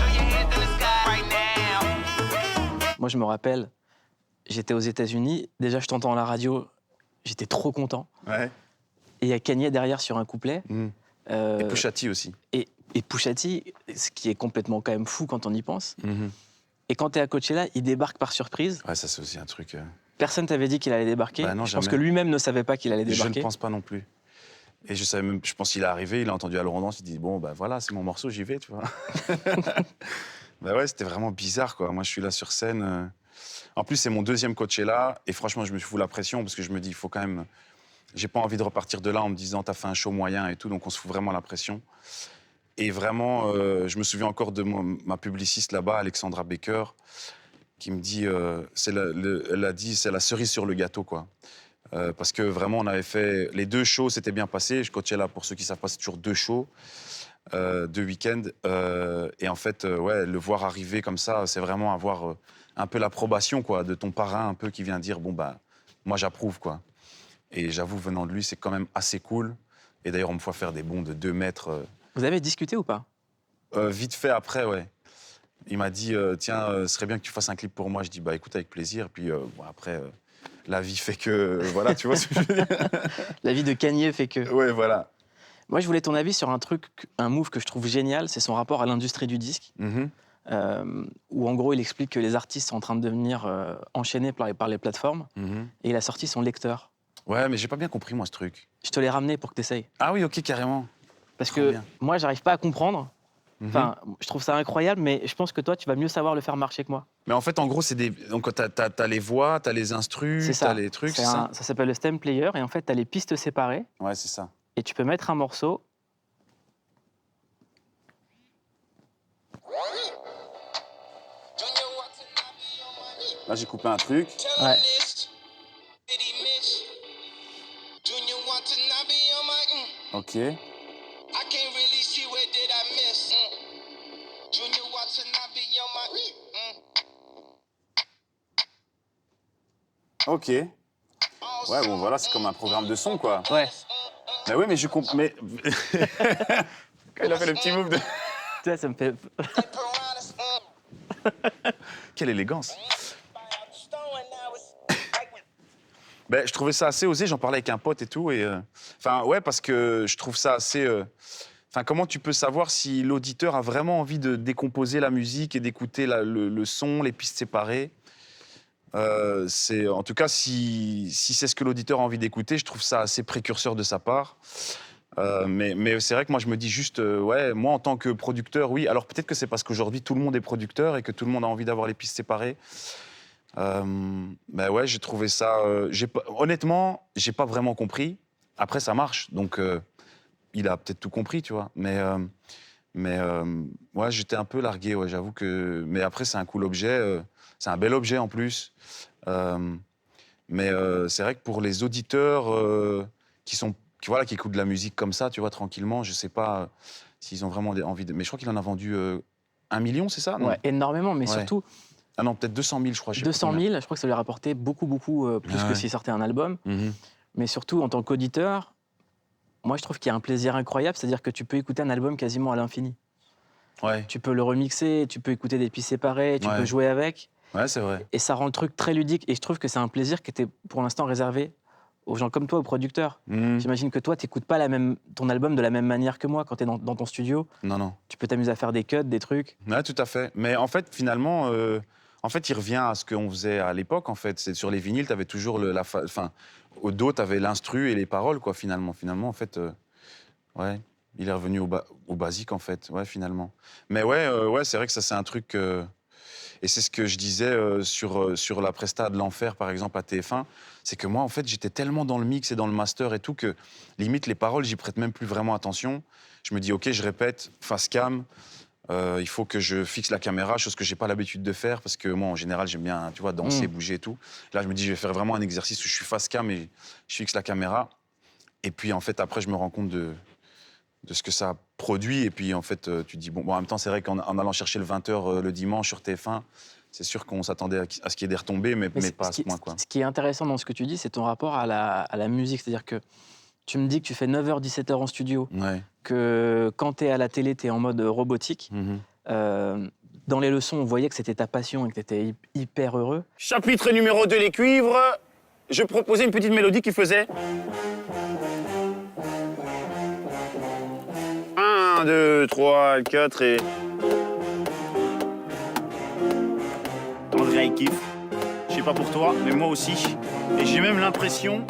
Moi, je me rappelle, j'étais aux États-Unis. Déjà, je t'entends à la radio, j'étais trop content. Ouais. Et il y a Kanye derrière sur un couplet. Et Pusha T aussi. Et Pusha T, ce qui est complètement quand même fou quand on y pense. Mhm. Et quand tu es à Coachella, il débarque par surprise. Ouais, ça c'est aussi un truc. Personne t'avait dit qu'il allait débarquer. Bah non, je pense jamais. que lui-même ne savait pas qu'il allait Je débarquer. ne pense pas non plus. Et je savais même, je pense qu'il est arrivé, il a entendu Alors on danse, il dit bon bah voilà, c'est mon morceau, j'y vais, tu vois. Bah ouais, c'était vraiment bizarre quoi. Moi je suis là sur scène. En plus c'est mon deuxième Coachella et franchement je me fous la pression parce que je me dis il faut quand même. J'ai pas envie de repartir de là en me disant t'as fait un show moyen et tout, donc on se fout vraiment la pression. Et vraiment, je me souviens encore de ma publiciste là-bas, Alexandra Baker, qui me dit, elle a dit, c'est la cerise sur le gâteau, quoi. Parce que vraiment, on avait fait les 2 shows, c'était bien passé. Je coachais là, pour ceux qui savent pas, c'est toujours 2 shows, 2 week-ends. Et en fait, ouais, le voir arriver comme ça, c'est vraiment avoir un peu l'approbation, quoi, de ton parrain, un peu qui vient dire, bon bah, moi j'approuve, quoi. Et j'avoue, venant de lui, c'est quand même assez cool. Et d'ailleurs, on me fait faire des bonds de 2 mètres. Vous avez discuté ou pas? Vite fait après, ouais. Il m'a dit, tiens, ce serait bien que tu fasses un clip pour moi. Je dis, bah écoute, avec plaisir. Et puis bon, après, la vie fait que, voilà, tu vois ce que je veux dire. La vie de Kanye fait que... Ouais, voilà. Moi, je voulais ton avis sur un truc, un move que je trouve génial, c'est son rapport à l'industrie du disque, Mhm. où en gros, il explique que les artistes sont en train de devenir enchaînés par les plateformes, Mhm. et il a sorti son lecteur. Ouais, mais j'ai pas bien compris, moi, ce truc. Je te l'ai ramené pour que tu essayes. Ah oui, ok, carrément. Parce Trop que bien. moi, j'arrive pas à comprendre. Mhm. Enfin, je trouve ça incroyable, mais je pense que toi, tu vas mieux savoir le faire marcher que moi. Mais en fait, en gros, c'est des. Donc, t'as les voix, t'as les instrus, C'est ça. t'as les trucs, c'est ça. Ça s'appelle le stem player, et en fait, tu as les pistes séparées, Ouais, c'est ça. et tu peux mettre un morceau. Là, j'ai coupé un truc. Ouais. Ok. Ok. Ouais, bon, voilà, c'est comme un programme de son, quoi. Ouais. Mais oui, mais je comprends. Mais. Quand il a fait le petit move de. Tu vois, ça me fait... Quelle élégance. Ben, je trouvais ça assez osé, j'en parlais avec un pote et tout. Enfin, ouais, parce que je trouve ça assez. Enfin, comment tu peux savoir si l'auditeur a vraiment envie de décomposer la musique et d'écouter le son, les pistes séparées? En tout cas, si c'est ce que l'auditeur a envie d'écouter, je trouve ça assez précurseur de sa part. Mais c'est vrai que moi, je me dis juste, ouais, moi, en tant que producteur, oui. Alors peut-être que c'est parce qu'aujourd'hui, tout le monde est producteur et que tout le monde a envie d'avoir les pistes séparées. Ben ouais, j'ai trouvé ça... honnêtement, j'ai pas vraiment compris. Après, ça marche, donc il a peut-être tout compris, tu vois. Mais ouais, j'étais un peu largué, ouais, j'avoue que... Mais après, c'est un cool objet, c'est un bel objet en plus. Mais c'est vrai que pour les auditeurs qui écoutent de la musique comme ça, tu vois, tranquillement, je sais pas s'ils ont vraiment envie de... Mais je crois qu'il en a vendu 1 million, c'est ça, non? Ouais, énormément, mais Ouais. surtout, Ah non, peut-être 200 000, je crois. Je sais pas 200 combien. 000, je crois que ça lui a rapporté beaucoup plus Ah que ouais. s'il sortait un album. Mhm. Mais surtout, en tant qu'auditeur, moi, je trouve qu'il y a un plaisir incroyable, c'est-à-dire que tu peux écouter un album quasiment à l'infini. Ouais, Tu peux le remixer, tu peux écouter des pistes séparées, tu Ouais. peux jouer avec, ouais, c'est vrai. et ça rend le truc très ludique. Et je trouve que c'est un plaisir qui était pour l'instant réservé aux gens comme toi, aux producteurs. Mhm. J'imagine que toi, tu n'écoutes pas ton album de la même manière que moi quand tu es dans ton studio. Non, non. Tu peux t'amuser à faire des cuts, des trucs. Ouais, tout à fait. Mais en fait, finalement, il revient à ce qu'on faisait à l'époque, en fait. C'est sur les vinyles, tu avais toujours au dos, tu avais l'instru et les paroles, quoi, finalement. Finalement, en fait, ouais, il est revenu au basique, en fait, ouais, finalement. Mais ouais, ouais, c'est vrai que ça, c'est un truc... Et c'est ce que je disais sur la presta de l'enfer, par exemple, à TF1. C'est que moi, en fait, j'étais tellement dans le mix et dans le master et tout que, limite, les paroles, j'y prête même plus vraiment attention. Je me dis, OK, je répète, face cam. Il faut que je fixe la caméra, chose que j'ai pas l'habitude de faire parce que moi, en général, j'aime bien, tu vois, danser, bouger et tout. Là, je me dis, je vais faire vraiment un exercice où je suis face cam et je fixe la caméra. Et puis, en fait, après, je me rends compte de ce que ça produit. Et puis, en fait, tu te dis, bon, en même temps, c'est vrai qu'en allant chercher le 20h le dimanche sur TF1, c'est sûr qu'on s'attendait à ce qu'il y ait des retombées, mais pas à ce point, quoi. Ce qui est intéressant dans ce que tu dis, c'est ton rapport à la musique. C'est-à-dire que tu me dis que tu fais 9h, 17h en studio, Ouais. que quand tu es à la télé, tu es en mode robotique. Dans les leçons, on voyait que c'était ta passion et que tu étais hyper heureux. Chapitre numéro 2, les cuivres. Je proposais une petite mélodie qui faisait... 1, 2, 3, 4 et... André, il kiffe. Je sais pas pour toi, mais moi aussi. Et j'ai même l'impression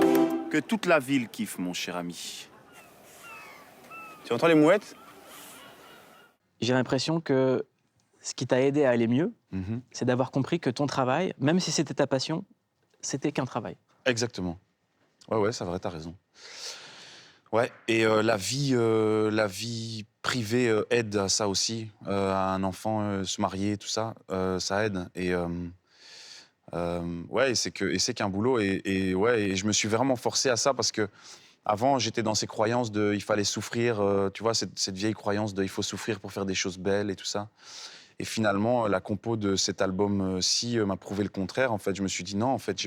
que toute la ville kiffe, mon cher ami. Tu entends les mouettes? J'ai l'impression que ce qui t'a aidé à aller mieux, c'est d'avoir compris que ton travail, même si c'était ta passion, c'était qu'un travail. Exactement. Ouais, c'est vrai, t'as raison. Ouais, et la vie privée aide à ça aussi. À un enfant, se marier, tout ça, ça aide. Et ouais, c'est qu'un boulot. Et ouais, et je me suis vraiment forcé à ça parce que avant, j'étais dans ces croyances de il fallait souffrir, tu vois, cette vieille croyance de il faut souffrir pour faire des choses belles et tout ça. Et finalement, la compo de cet album-ci m'a prouvé le contraire. En fait, je me suis dit non, en fait,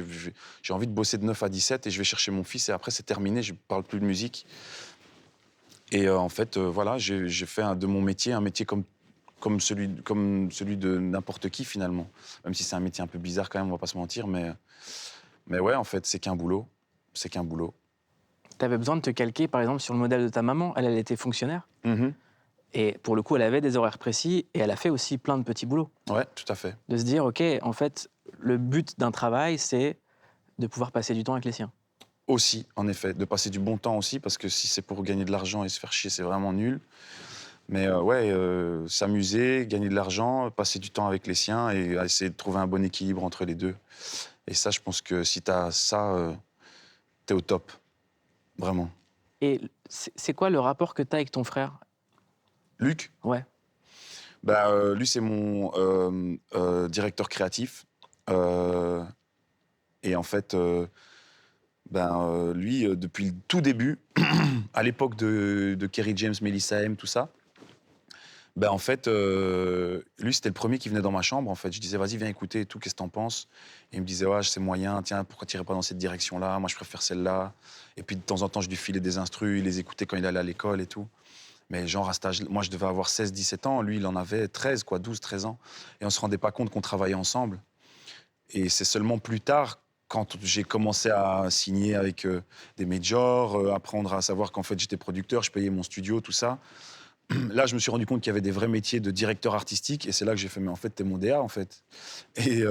j'ai envie de bosser de 9 à 17 et je vais chercher mon fils et après, c'est terminé, je ne parle plus de musique. Et en fait, voilà, j'ai fait de mon métier un métier comme celui de n'importe qui, finalement. Même si c'est un métier un peu bizarre quand même, on va pas se mentir, mais ouais, en fait, c'est qu'un boulot. C'est qu'un boulot. Tu avais besoin de te calquer, par exemple, sur le modèle de ta maman. Elle était fonctionnaire. Et pour le coup, elle avait des horaires précis et elle a fait aussi plein de petits boulots. Ouais, tout à fait. De se dire, OK, en fait, le but d'un travail, c'est de pouvoir passer du temps avec les siens. Aussi, en effet, de passer du bon temps aussi, parce que si c'est pour gagner de l'argent et se faire chier, c'est vraiment nul. Mais ouais, s'amuser, gagner de l'argent, passer du temps avec les siens et essayer de trouver un bon équilibre entre les deux. Et ça, je pense que si t'as ça, t'es au top. Vraiment. Et c'est quoi le rapport que t'as avec ton frère? Luc? Ouais. Bah, lui, c'est mon directeur créatif. Et en fait, lui, depuis le tout début, à l'époque de Kerry James, Melissa M, tout ça, en fait, lui, c'était le premier qui venait dans ma chambre. En fait, je disais, vas-y, viens écouter et tout, qu'est-ce que t'en penses? Et il me disait, ouais, c'est moyen, tiens, pourquoi t'irais pas dans cette direction-là? Moi, je préfère celle-là. Et puis, de temps en temps, je lui filais des instrus, il les écoutait quand il allait à l'école et tout. Mais genre, à cet âge, moi, je devais avoir 16-17 ans. Lui, il en avait 13, 12, 13 ans. Et on se rendait pas compte qu'on travaillait ensemble. Et c'est seulement plus tard, quand j'ai commencé à signer avec des majors, apprendre à savoir qu'en fait, j'étais producteur, je payais mon studio, tout ça. Là, je me suis rendu compte qu'il y avait des vrais métiers de directeur artistique. Et c'est là que j'ai fait, mais en fait, t'es mon DA, en fait. Et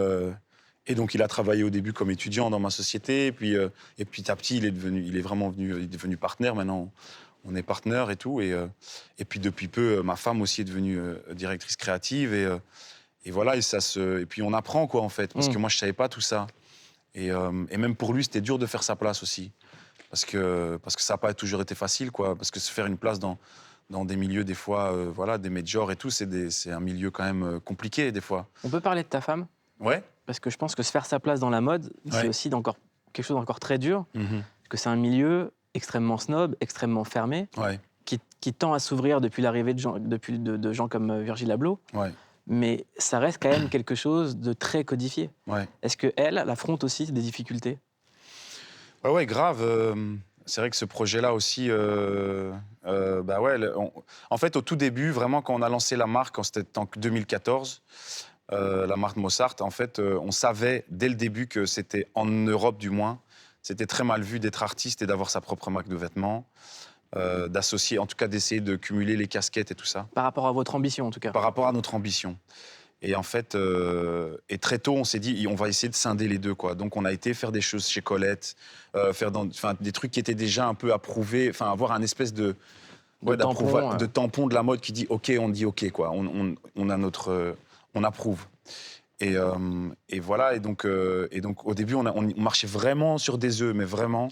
donc, il a travaillé au début comme étudiant dans ma société. Et puis, petit à petit, il est devenu partenaire. Maintenant, on est partenaire et tout. Et puis, depuis peu, ma femme aussi est devenue directrice créative. Et voilà, et puis, on apprend, quoi, en fait. Parce que moi, je savais pas tout ça. Et même pour lui, c'était dur de faire sa place aussi. Parce que ça n'a pas toujours été facile, quoi. Parce que se faire une place dans des milieux, des fois, voilà, des majors et tout, c'est un milieu quand même compliqué, des fois. On peut parler de ta femme? Ouais. Parce que je pense que se faire sa place dans la mode, c'est aussi quelque chose d'encore très dur. Parce que c'est un milieu extrêmement snob, extrêmement fermé, qui tend à s'ouvrir depuis l'arrivée de gens comme Virgil Abloh. Mais ça reste quand même quelque chose de très codifié. Est-ce qu'elle affronte aussi des difficultés? Ouais, grave. C'est vrai que ce projet-là aussi, en fait, au tout début, vraiment, quand on a lancé la marque, c'était en 2014, la marque Mossart, en fait, on savait dès le début que c'était, en Europe du moins, c'était très mal vu d'être artiste et d'avoir sa propre marque de vêtements, d'associer, en tout cas d'essayer de cumuler les casquettes et tout ça. Par rapport à votre ambition, en tout cas. Par rapport à notre ambition. Et en fait, et très tôt, on s'est dit, on va essayer de scinder les deux, quoi. Donc, on a été faire des choses chez Colette, faire des trucs qui étaient déjà un peu approuvés, avoir un espèce de tampon de la mode qui dit OK, on dit OK, quoi. On approuve. Et voilà, et donc au début, on marchait vraiment sur des œufs, mais vraiment.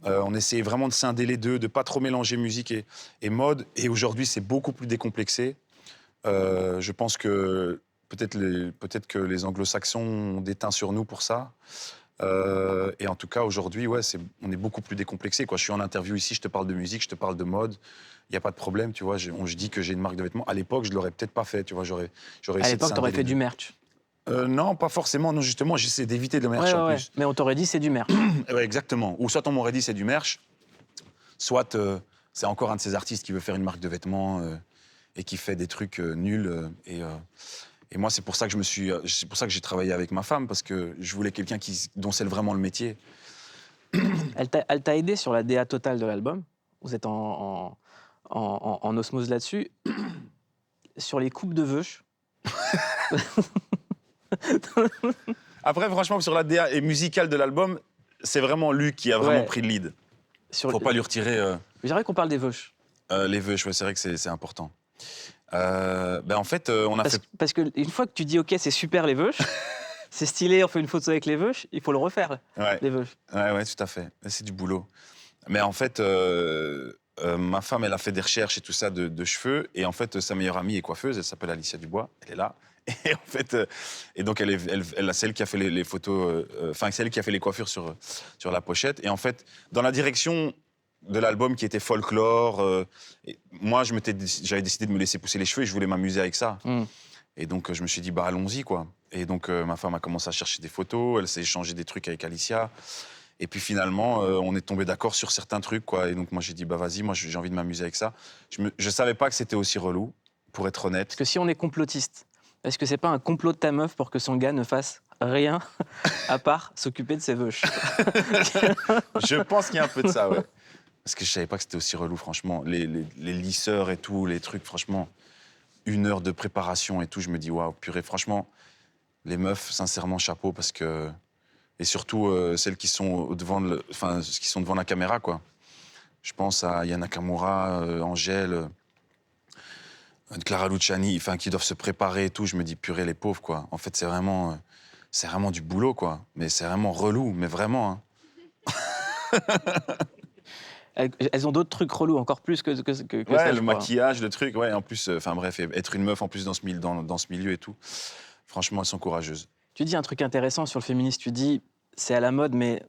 On essayait vraiment de scinder les deux, de pas trop mélanger musique et mode. Et aujourd'hui, c'est beaucoup plus décomplexé. Je pense que peut-être que les anglo-saxons ont déteint sur nous pour ça. Et en tout cas, aujourd'hui, ouais, on est beaucoup plus décomplexé, quoi. Je suis en interview ici, je te parle de musique, je te parle de mode. Il n'y a pas de problème, tu vois. Je dis que j'ai une marque de vêtements. À l'époque, je ne l'aurais peut-être pas fait, tu vois. J'aurais À essayé de l'époque, t'aurais scinder fait les du deux. merch. Non, pas forcément. Non, justement, j'essaie d'éviter le merch en plus. Mais on t'aurait dit c'est du merch. Ouais, exactement. Ou soit on m'aurait dit c'est du merch, soit c'est encore un de ces artistes qui veut faire une marque de vêtements et qui fait des trucs nuls. Et moi, c'est pour ça que c'est pour ça que j'ai travaillé avec ma femme, parce que je voulais quelqu'un dont c'est vraiment le métier. Elle t'a aidé sur la DA totale de l'album. Vous êtes en osmose là-dessus. Sur les coupes de veuches. Après, franchement, sur la DA et musicale de l'album, c'est vraiment lui qui a vraiment Ouais. pris le lead. Sur... Faut pas lui retirer J'aimerais qu'on parle des veuches. les vœux. Ouais, c'est vrai que c'est important. En fait, on a fait. Parce que une fois que tu dis OK, c'est super les veuches, c'est stylé, on fait une photo avec les veuches, il faut le refaire, Ouais. les veuches. Ouais, tout à fait. C'est du boulot. Mais en fait, ma femme, elle a fait des recherches et tout ça de cheveux. Et en fait, sa meilleure amie est coiffeuse. Elle s'appelle Alicia Dubois. Elle est là. Et en fait, et donc c'est elle qui a fait les photos. C'est elle qui a fait les coiffures sur la pochette. Et en fait, dans la direction de l'album qui était folklore, moi, j'avais décidé de me laisser pousser les cheveux et je voulais m'amuser avec ça. Mm. Et donc, je me suis dit, bah, allons-y, quoi. Et donc, ma femme a commencé à chercher des photos, elle s'est échangé des trucs avec Alicia. Et puis, finalement, on est tombé d'accord sur certains trucs, quoi. Et donc, moi, j'ai dit, bah, vas-y, moi, j'ai envie de m'amuser avec ça. Je savais pas que c'était aussi relou, pour être honnête. Parce que si on est complotiste, est-ce que c'est pas un complot de ta meuf pour que son gars ne fasse rien à part s'occuper de ses veuches? Je pense qu'il y a un peu de ça, ouais. Parce que je savais pas que c'était aussi relou, franchement. Les lisseurs et tout, les trucs, franchement, 1 heure de préparation et tout, je me dis, waouh, purée, franchement, les meufs, sincèrement, chapeau, parce que... Et surtout, celles qui sont qui sont devant la caméra, quoi. Je pense à Yana Nakamura, Angèle, Clara Luciani, qui doivent se préparer et tout. Je me dis, purée, les pauvres, quoi. En fait, c'est vraiment du boulot, quoi. Mais c'est vraiment relou, mais vraiment, hein. Elles ont d'autres trucs relous, encore plus que Ouais, ça, le je crois. maquillage, le truc, ouais, en plus, bref, être une meuf en plus dans ce milieu et tout, franchement, elles sont courageuses. Tu dis un truc intéressant sur le féminisme, tu dis c'est à la mode, mais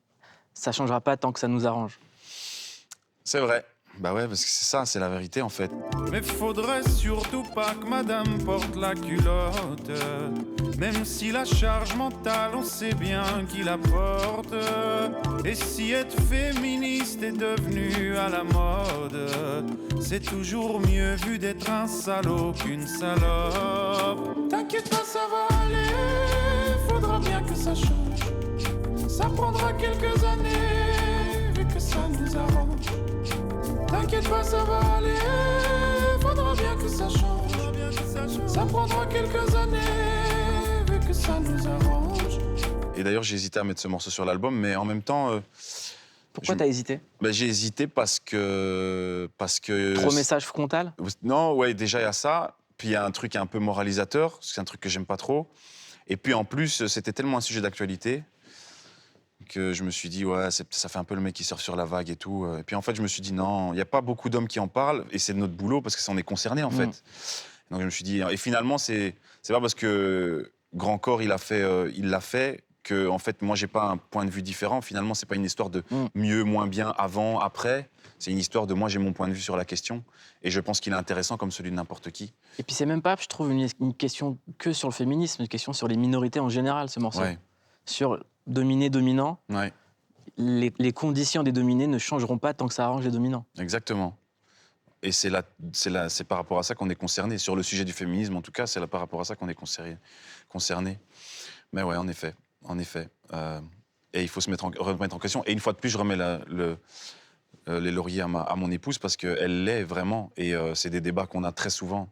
ça changera pas tant que ça nous arrange. C'est vrai. Bah ouais, parce que c'est ça, c'est la vérité, en fait. Mais faudrait surtout pas que madame porte la culotte. Même si la charge mentale, on sait bien qui la porte. Et si être féministe est devenu à la mode, c'est toujours mieux vu d'être un salaud qu'une salope. T'inquiète pas, ça va aller, faudra bien que ça change. Ça prendra quelques années, vu que ça nous arrange. T'inquiète pas, ça va aller, faudra bien que ça change. Ça prendra quelques années, vu que ça nous arrange. Et d'ailleurs, j'ai hésité à mettre ce morceau sur l'album, mais en même temps... Pourquoi t'as hésité? J'ai hésité parce que... Trop message frontal? Non, ouais, déjà, il y a ça. Puis il y a un truc un peu moralisateur, c'est un truc que j'aime pas trop. Et puis en plus, c'était tellement un sujet d'actualité que je me suis dit, ouais, ça fait un peu le mec qui surfe sur la vague et tout. Et puis en fait, je me suis dit, non, il n'y a pas beaucoup d'hommes qui en parlent, et c'est notre boulot, parce que ça en est concerné, en fait. Donc je me suis dit, et finalement, c'est pas parce que Grand Corps, il l'a fait, que, en fait, moi, j'ai pas un point de vue différent. Finalement, c'est pas une histoire de mieux, moins bien, avant, après. C'est une histoire de moi, j'ai mon point de vue sur la question, et je pense qu'il est intéressant comme celui de n'importe qui. Et puis c'est même pas, je trouve, une question que sur le féminisme, une question sur les minorités en général, ce morceau. Ouais. Sur dominé, dominant, Ouais, les conditions des dominés ne changeront pas tant que ça arrange les dominants. exactement. Et c'est par rapport à ça qu'on est concerné. Sur le sujet du féminisme, en tout cas, c'est par rapport à ça qu'on est concerné. Mais ouais, en effet. Et il faut se remettre en question. Et une fois de plus, je remets les lauriers à mon épouse, parce qu'elle l'est vraiment. Et c'est des débats qu'on a très souvent.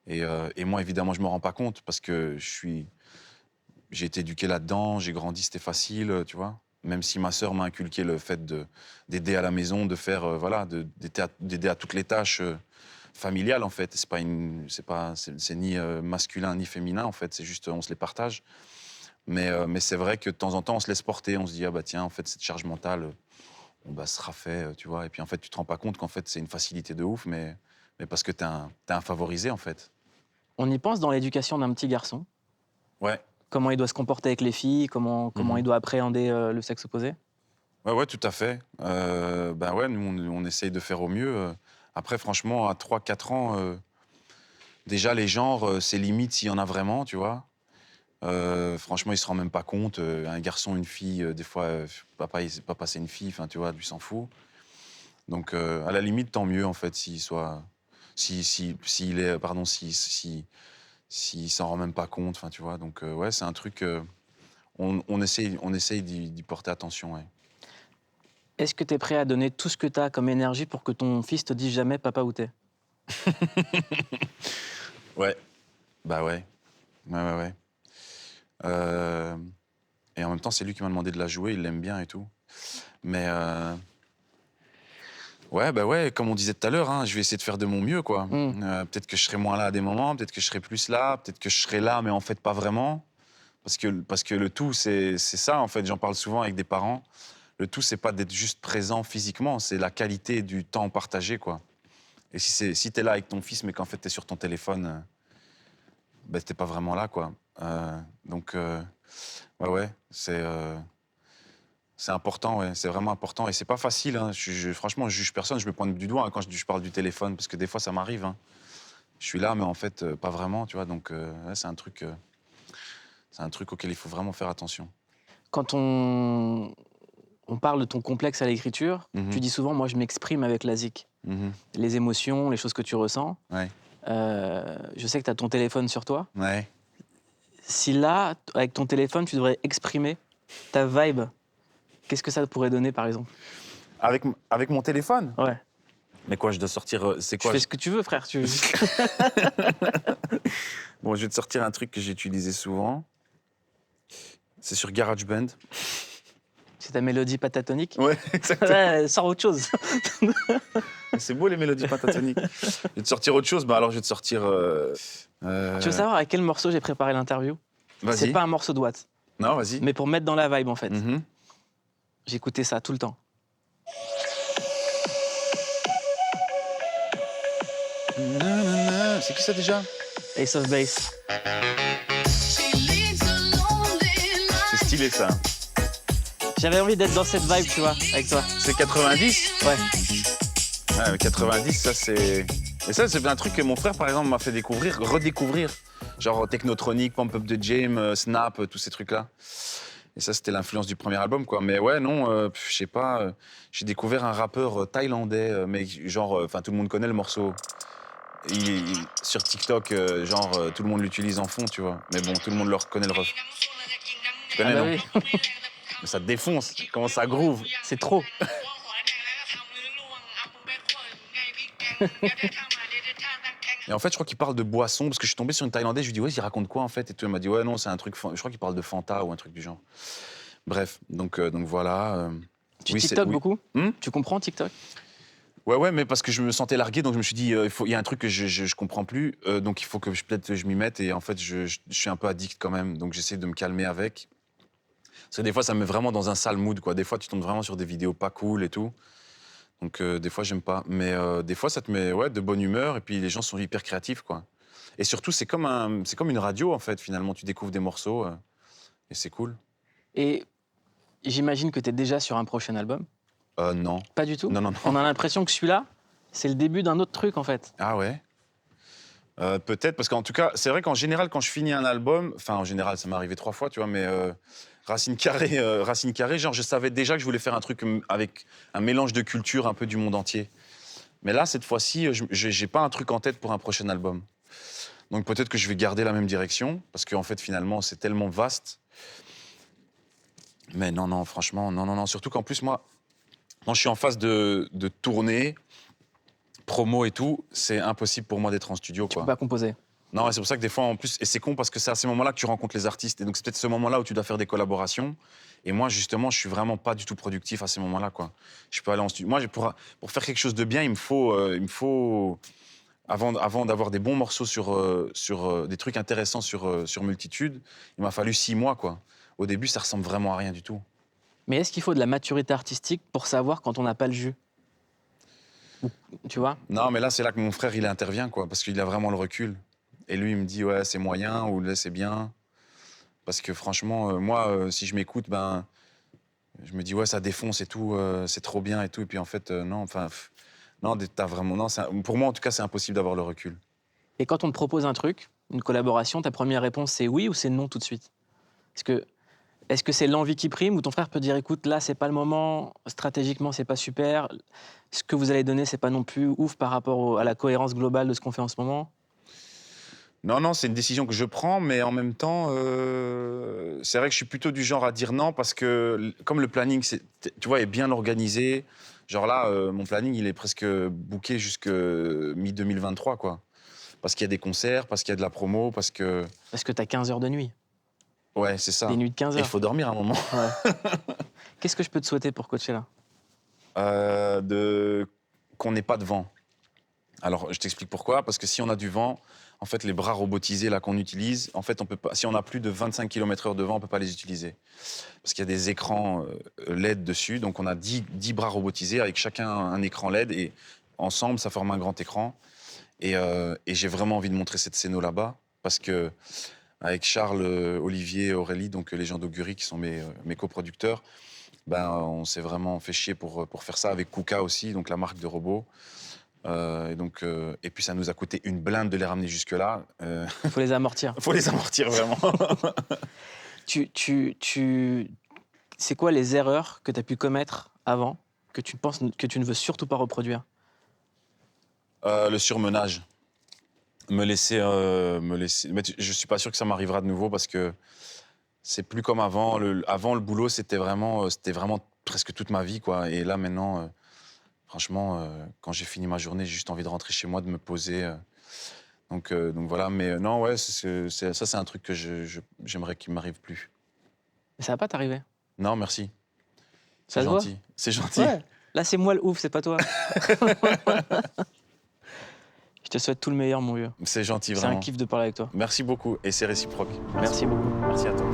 Et moi, évidemment, je ne me rends pas compte, parce que j'ai été éduqué là-dedans, j'ai grandi, c'était facile, tu vois. Même si ma sœur m'a inculqué le fait d'aider à la maison, de faire, d'aider à toutes les tâches familial en fait. C'est ni masculin ni féminin en fait. C'est juste on se les partage. Mais c'est vrai que de temps en temps on se laisse porter. On se dit ah bah tiens en fait cette charge mentale, sera fait, tu vois. Et puis en fait tu te rends pas compte qu'en fait c'est une facilité de ouf, mais parce que t'es un favorisé en fait. On y pense dans l'éducation d'un petit garçon. Ouais. Comment il doit se comporter avec les filles, comment il doit appréhender le sexe opposé. Ouais, tout à fait. Ouais, nous, on essaye de faire au mieux. Après, franchement, à 3-4 ans, déjà, les genres, c'est limite s'il y en a vraiment, tu vois. Franchement, il se rend même pas compte. Un garçon, une fille, des fois, papa, il sait pas passer une fille, enfin, tu vois, lui s'en fout. Donc, à la limite, tant mieux, en fait, s'il s'en rend même pas compte, enfin, tu vois. Donc, ouais, c'est un truc, on essaye d'y porter attention, ouais. Est-ce que tu es prêt à donner tout ce que tu as comme énergie pour que ton fils te dise jamais papa où t'es? Ouais, bah ouais. Ouais. Et en même temps, c'est lui qui m'a demandé de la jouer, il l'aime bien et tout. Mais ouais, comme on disait tout à l'heure, hein, je vais essayer de faire de mon mieux, quoi. Peut-être que je serai moins là à des moments, peut-être que je serai plus là, peut-être que je serai là, mais en fait pas vraiment. Parce que le tout, c'est ça, en fait, j'en parle souvent avec des parents. Le tout, c'est pas d'être juste présent physiquement, c'est la qualité du temps partagé, quoi. Et si t'es là avec ton fils, mais qu'en fait t'es sur ton téléphone, t'es pas vraiment là, quoi. Donc, ouais, c'est important, ouais, c'est vraiment important. Et c'est pas facile, hein. Franchement, je juge personne, je me pointe du doigt, hein, quand je parle du téléphone, parce que des fois, ça m'arrive, hein. Je suis là, mais en fait, pas vraiment, tu vois. Donc, ouais, c'est un truc auquel il faut vraiment faire attention. Quand on parle de ton complexe à l'écriture, tu dis souvent, moi, je m'exprime avec la zik. Les émotions, les choses que tu ressens. Ouais. Je sais que tu as ton téléphone sur toi. Ouais. Si là, avec ton téléphone, tu devrais exprimer ta vibe, qu'est-ce que ça pourrait donner, par exemple? Avec mon téléphone? Ouais. Mais quoi, je dois sortir... c'est quoi? Tu fais ce que tu veux, frère. Bon, je vais te sortir un truc que j'ai utilisé souvent. C'est sur GarageBand. C'est ta mélodie pentatonique? Ouais, exactement. Ouais, sors autre chose. C'est beau, les mélodies pentatoniques. Je vais te sortir autre chose, alors je vais te sortir... Tu veux savoir à quel morceau j'ai préparé l'interview? Vas-y. C'est pas un morceau de Watt. Non, vas-y. Mais pour mettre dans la vibe, en fait. Mhm. J'écoutais ça tout le temps. C'est qui ça déjà? Ace of Base. C'est stylé, ça. J'avais envie d'être dans cette vibe, tu vois, avec toi. C'est 90? Ouais. Ouais, mais 90, ça, c'est... Et ça, c'est un truc que mon frère, par exemple, m'a fait redécouvrir. Genre Technotronic, Pump Up the Jam, Snap, tous ces trucs-là. Et ça, c'était l'influence du premier album, quoi. Mais ouais, non, je sais pas. J'ai découvert un rappeur thaïlandais, mais genre, tout le monde connaît le morceau. Sur TikTok, tout le monde l'utilise en fond, tu vois. Mais bon, tout le monde connaît le ref. Tu connais, non? Oui. Mais ça défonce, comment ça groove. C'est trop. Et en fait, je crois qu'il parle de boisson, parce que je suis tombé sur une Thaïlandaise, je lui dis, ouais, il raconte quoi en fait? Et tout, elle m'a dit, ouais, non, c'est un truc, je crois qu'il parle de Fanta ou un truc du genre. Bref, donc voilà. Tu TikTok beaucoup? Hmm? Tu comprends TikTok? Ouais, mais parce que je me sentais largué, donc je me suis dit, il y a un truc que je comprends plus, donc il faut que peut-être je m'y mette, et en fait, je suis un peu addict quand même, donc j'essaie de me calmer avec. Parce que des fois, ça me met vraiment dans un sale mood, quoi. Des fois, tu tombes vraiment sur des vidéos pas cool et tout. Donc, des fois, j'aime pas. Mais des fois, ça te met de bonne humeur, et puis les gens sont hyper créatifs, quoi. Et surtout, c'est comme une radio, en fait, finalement. Tu découvres des morceaux, et c'est cool. Et j'imagine que tu es déjà sur un prochain album? Non. Pas du tout? Non. On a l'impression que celui-là, c'est le début d'un autre truc, en fait. Ah ouais? Peut-être, parce qu'en tout cas, c'est vrai qu'en général, quand je finis un album, enfin, en général, ça m'est arrivé 3 fois, tu vois, mais Racine Carrée, genre, je savais déjà que je voulais faire un truc avec un mélange de culture un peu du monde entier. Mais là, cette fois-ci, j'ai pas un truc en tête pour un prochain album. Donc peut-être que je vais garder la même direction, parce qu'en fait, finalement, c'est tellement vaste. Mais non, franchement, non. Surtout qu'en plus, moi, quand je suis en phase de tournée, promo et tout, c'est impossible pour moi d'être en studio, Tu quoi. peux pas composer. Non, c'est pour ça que des fois, en plus, et c'est con parce que c'est à ces moments-là que tu rencontres les artistes. Et donc, c'est peut-être ce moment-là où tu dois faire des collaborations. Et moi, justement, je suis vraiment pas du tout productif à ces moments-là, quoi. Je peux aller en studio. Moi, pour faire quelque chose de bien, il me faut avant d'avoir des bons morceaux sur des trucs intéressants sur Multitude, il m'a fallu 6 mois, quoi. Au début, ça ressemble vraiment à rien du tout. Mais est-ce qu'il faut de la maturité artistique pour savoir quand on n'a pas le jus? Tu vois? Non, mais là, c'est là que mon frère, il intervient, quoi, parce qu'il a vraiment le recul. Et lui, il me dit, ouais, c'est moyen, ou là, c'est bien. Parce que franchement, moi, si je m'écoute, ben, je me dis, ouais, ça défonce et tout, c'est trop bien et tout. Et puis en fait, non, enfin, non, t'as vraiment, non, pour moi, en tout cas, c'est impossible d'avoir le recul. Et quand on te propose un truc, une collaboration, ta première réponse, c'est oui ou c'est non tout de suite? Est-ce que c'est l'envie qui prime ou ton frère peut dire, écoute, là, c'est pas le moment, stratégiquement, c'est pas super, ce que vous allez donner, c'est pas non plus ouf par rapport à la cohérence globale de ce qu'on fait en ce moment? Non, non, c'est une décision que je prends, mais en même temps, c'est vrai que je suis plutôt du genre à dire non parce que comme le planning, tu vois, est bien organisé, genre là, mon planning, il est presque booké jusque mi-2023, quoi. Parce qu'il y a des concerts, parce qu'il y a de la promo, parce que... Parce que t'as 15 heures de nuit, Ouais, c'est ça. des nuits de 15 Et il heures. faut dormir à un moment. Qu'est-ce que je peux te souhaiter pour Coachella? Qu'on n'ait pas de vent. Alors, je t'explique pourquoi. Parce que si on a du vent, en fait, les bras robotisés là qu'on utilise, en fait, on peut pas, si on a plus de 25 km/h de vent, on peut pas les utiliser. Parce qu'il y a des écrans LED dessus. Donc, on a 10 bras robotisés avec chacun un écran LED. Et ensemble, ça forme un grand écran. Et j'ai vraiment envie de montrer cette scéno là-bas. Parce que avec Charles, Olivier, Aurélie, donc les gens d'Augury qui sont mes coproducteurs, ben, on s'est vraiment fait chier pour faire ça, avec Kuka aussi, donc la marque de robots. Et puis ça nous a coûté une blinde de les ramener jusque-là. Il faut les amortir. Faut les amortir, vraiment. C'est quoi les erreurs que tu as pu commettre avant, que tu penses que tu ne veux surtout pas reproduire? Le surmenage. Me laisser... Mais je suis pas sûr que ça m'arrivera de nouveau parce que c'est plus comme avant. Avant, le boulot, c'était vraiment presque toute ma vie, quoi. Et là, maintenant, franchement, quand j'ai fini ma journée, j'ai juste envie de rentrer chez moi, de me poser. Donc voilà. Mais non, ouais, ça, c'est un truc que j'aimerais qu'il m'arrive plus. Mais ça va pas t'arriver. Non, merci. Ça C'est se voit? gentil. C'est gentil. Ouais. Là, c'est moi le ouf, c'est pas toi. Je te souhaite tout le meilleur, mon vieux. C'est gentil, C'est vraiment. un kiff de parler avec toi. Merci beaucoup. Et c'est réciproque. Merci beaucoup. Merci à toi.